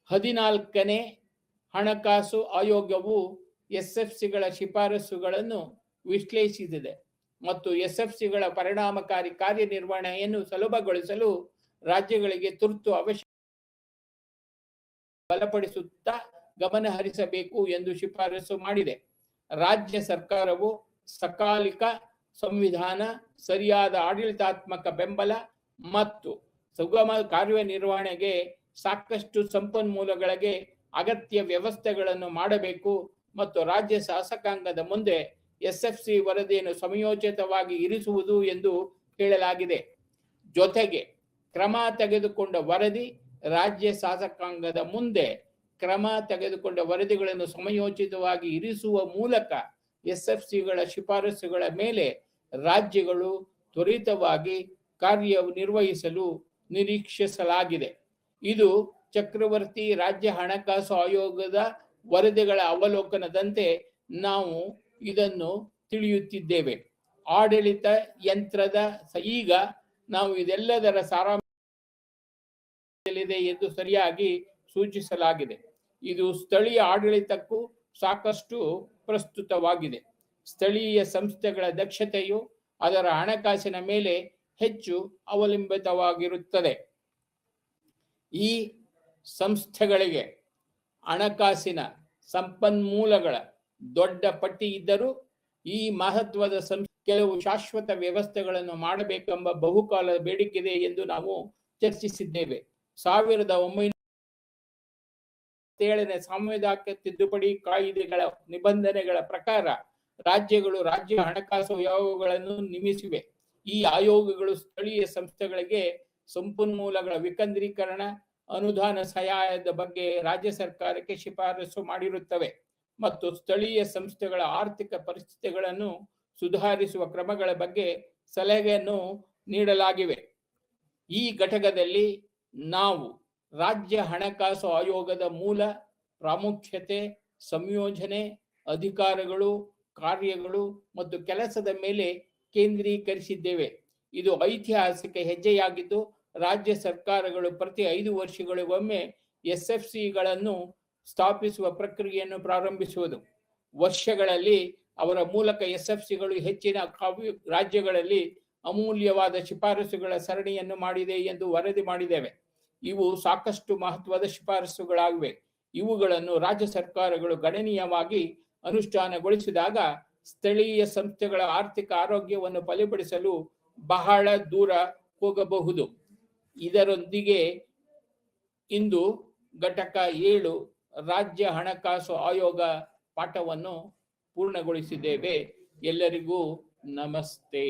14ನೇ ಹಣಕಾಸು ಆಯೋಗವು ಎಸ್ಎಫ್ಸಿಗಳ ಶಿಫಾರಸುಗಳನ್ನು ವಿಶ್ಲೇಷಿಸಿದೆ ಮತ್ತು ಎಸ್ಎಫ್ಸಿಗಳ ಪರಿಣಾಮಕಾರಿ ಕಾರ್ಯನಿರ್ವಹಣೆಯನ್ನು ಸುಲಭಗೊಳಿಸಲು ರಾಜ್ಯಗಳಿಗೆ ತುರ್ತು ಅವಶ್ಯಕ ಬಲಪಡಿಸುತ್ತಾ ಗಮನ ಹರಿಸಬೇಕು ಎಂದು ಶಿಫಾರಸು ಮಾಡಿದೆ. ರಾಜ್ಯ ಸರ್ಕಾರವು ಸಕಾಲಿಕ ಸಂವಿಧಾನ, ಸರಿಯಾದ ಆಡಳಿತಾತ್ಮಕ ಬೆಂಬಲ ಮತ್ತು ಸುಗಮ ಕಾರ್ಯನಿರ್ವಹಣೆಗೆ ಸಾಕಷ್ಟು ಸಂಪನ್ಮೂಲಗಳಿಗೆ ಅಗತ್ಯ ವ್ಯವಸ್ಥೆಗಳನ್ನು ಮಾಡಬೇಕು ಮತ್ತು ರಾಜ್ಯ ಶಾಸಕಾಂಗದ ಮುಂದೆ SFC ವರದಿಯನ್ನು ಸಮಯೋಚಿತವಾಗಿ ಇರಿಸುವುದು ಎಂದು ಹೇಳಲಾಗಿದೆ. ಜೊತೆಗೆ ಕ್ರಮ ತೆಗೆದುಕೊಂಡ ವರದಿ ರಾಜ್ಯ ಶಾಸಕಾಂಗದ ಮುಂದೆ ಕ್ರಮ ತೆಗೆದುಕೊಂಡ ವರದಿಗಳನ್ನು ಸಮಯೋಚಿತವಾಗಿ ಇರಿಸುವ ಮೂಲಕ SFCಗಳ ಶಿಫಾರಸುಗಳ ಮೇಲೆ ರಾಜ್ಯಗಳು ತ್ವರಿತವಾಗಿ ಕಾರ್ಯನಿರ್ವಹಿಸಲು ನಿರೀಕ್ಷಿಸಲಾಗಿದೆ. ಇದು ಚಕ್ರವರ್ತಿ ರಾಜ್ಯ ಹಣಕಾಸು ಆಯೋಗದ ವರದಿಗಳ ಅವಲೋಕನದಂತೆ ನಾವು ಇದನ್ನು ತಿಳಿಯುತ್ತಿದ್ದೇವೆ. ಆಡಳಿತ ಯಂತ್ರದ ಈಗ ನಾವು ಇದೆಲ್ಲದರ ಸಾರಾಂಶ ಎಂದು ಸರಿಯಾಗಿ ಸೂಚಿಸಲಾಗಿದೆ. ಇದು ಸ್ಥಳೀಯ ಆಡಳಿತಕ್ಕೂ ಸಾಕಷ್ಟು ಪ್ರಸ್ತುತವಾಗಿದೆ. ಸ್ಥಳೀಯ ಸಂಸ್ಥೆಗಳ ದಕ್ಷತೆಯು ಅದರ ಹಣಕಾಸಿನ ಮೇಲೆ ಹೆಚ್ಚು ಅವಲಂಬಿತವಾಗಿರುತ್ತದೆ. ಈ ಸಂಸ್ಥೆಗಳಿಗೆ ಹಣಕಾಸಿನ ಸಂಪನ್ಮೂಲಗಳ ದೊಡ್ಡ ಪಟ್ಟಿ ಇದ್ದರೂ ಈ ಮಹತ್ವದ ಕೆಲವು ಶಾಶ್ವತ ವ್ಯವಸ್ಥೆಗಳನ್ನು ಮಾಡಬೇಕೆಂಬ ಬಹುಕಾಲದ ಬೇಡಿಕೆಯಿದೆ ಎಂದು ನಾವು ಚರ್ಚಿಸಿದ್ದೇವೆ. 1977ನೇ ಸಾಂವಿಧಾನಿಕ ತಿದ್ದುಪಡಿ ಕಾಯ್ದೆಗಳ ನಿಬಂಧನೆಗಳ ಪ್ರಕಾರ ರಾಜ್ಯಗಳು ರಾಜ್ಯ ಹಣಕಾಸು ಆಯೋಗಗಳನ್ನು ನೇಮಿಸಿವೆ. ಈ ಆಯೋಗಗಳು ಸ್ಥಳೀಯ ಸಂಸ್ಥೆಗಳಿಗೆ ಸಂಪನ್ಮೂಲಗಳ ವಿಕೇಂದ್ರೀಕರಣ, ಅನುದಾನ ಸಹಾಯದ ಬಗ್ಗೆ ರಾಜ್ಯ ಸರ್ಕಾರಕ್ಕೆ ಶಿಫಾರಸು ಮಾಡಿರುತ್ತವೆ ಮತ್ತು ಸ್ಥಳೀಯ ಸಂಸ್ಥೆಗಳ ಆರ್ಥಿಕ ಪರಿಸ್ಥಿತಿಗಳನ್ನು ಸುಧಾರಿಸುವ ಕ್ರಮಗಳ ಬಗ್ಗೆ ಸಲಹೆಯನ್ನು ನೀಡಲಾಗಿವೆ. ಈ ಘಟಕದಲ್ಲಿ ನಾವು ರಾಜ್ಯ ಹಣಕಾಸು ಆಯೋಗದ ಮೂಲ, ಪ್ರಾಮುಖ್ಯತೆ, ಸಂಯೋಜನೆ, ಅಧಿಕಾರಗಳು, ಕಾರ್ಯಗಳು ಮತ್ತು ಕೆಲಸದ ಮೇಲೆ ಕೇಂದ್ರೀಕರಿಸಿದ್ದೇವೆ. ಇದು ಐತಿಹಾಸಿಕ ಹೆಜ್ಜೆಯಾಗಿದ್ದು ರಾಜ್ಯ ಸರ್ಕಾರಗಳು ಪ್ರತಿ 5 ವರ್ಷಗಳಿಗೊಮ್ಮೆ SFCಗಳನ್ನು ಸ್ಥಾಪಿಸುವ ಪ್ರಕ್ರಿಯೆಯನ್ನು ಪ್ರಾರಂಭಿಸುವುದು. ವರ್ಷಗಳಲ್ಲಿ ಅವರ ಮೂಲಕ SFCಗಳು ಹೆಚ್ಚಿನ ರಾಜ್ಯಗಳಲ್ಲಿ ಅಮೂಲ್ಯವಾದ ಶಿಫಾರಸುಗಳ ಸರಣಿಯನ್ನು ಮಾಡಿದೆ ಎಂದು ವರದಿ ಮಾಡಿದ್ದೇವೆ. ಇವು ಸಾಕಷ್ಟು ಮಹತ್ವದ ಶಿಫಾರಸುಗಳಾಗಿವೆ. ಇವುಗಳನ್ನು ರಾಜ್ಯ ಸರ್ಕಾರಗಳು ಗಣನೀಯವಾಗಿ ಅನುಷ್ಠಾನಗೊಳಿಸಿದಾಗ ಸ್ಥಳೀಯ ಸಂಸ್ಥೆಗಳ ಆರ್ಥಿಕ ಆರೋಗ್ಯವನ್ನು ಬಲಪಡಿಸಲು ಬಹಳ ದೂರ ಹೋಗಬಹುದು. ಇದರೊಂದಿಗೆ ಇಂದು ಘಟಕ 7 ರಾಜ್ಯ ಹಣಕಾಸು ಆಯೋಗ ಪಾಠವನ್ನು ಪೂರ್ಣಗೊಳಿಸಿದ್ದೇವೆ. ಎಲ್ಲರಿಗೂ ನಮಸ್ತೆ.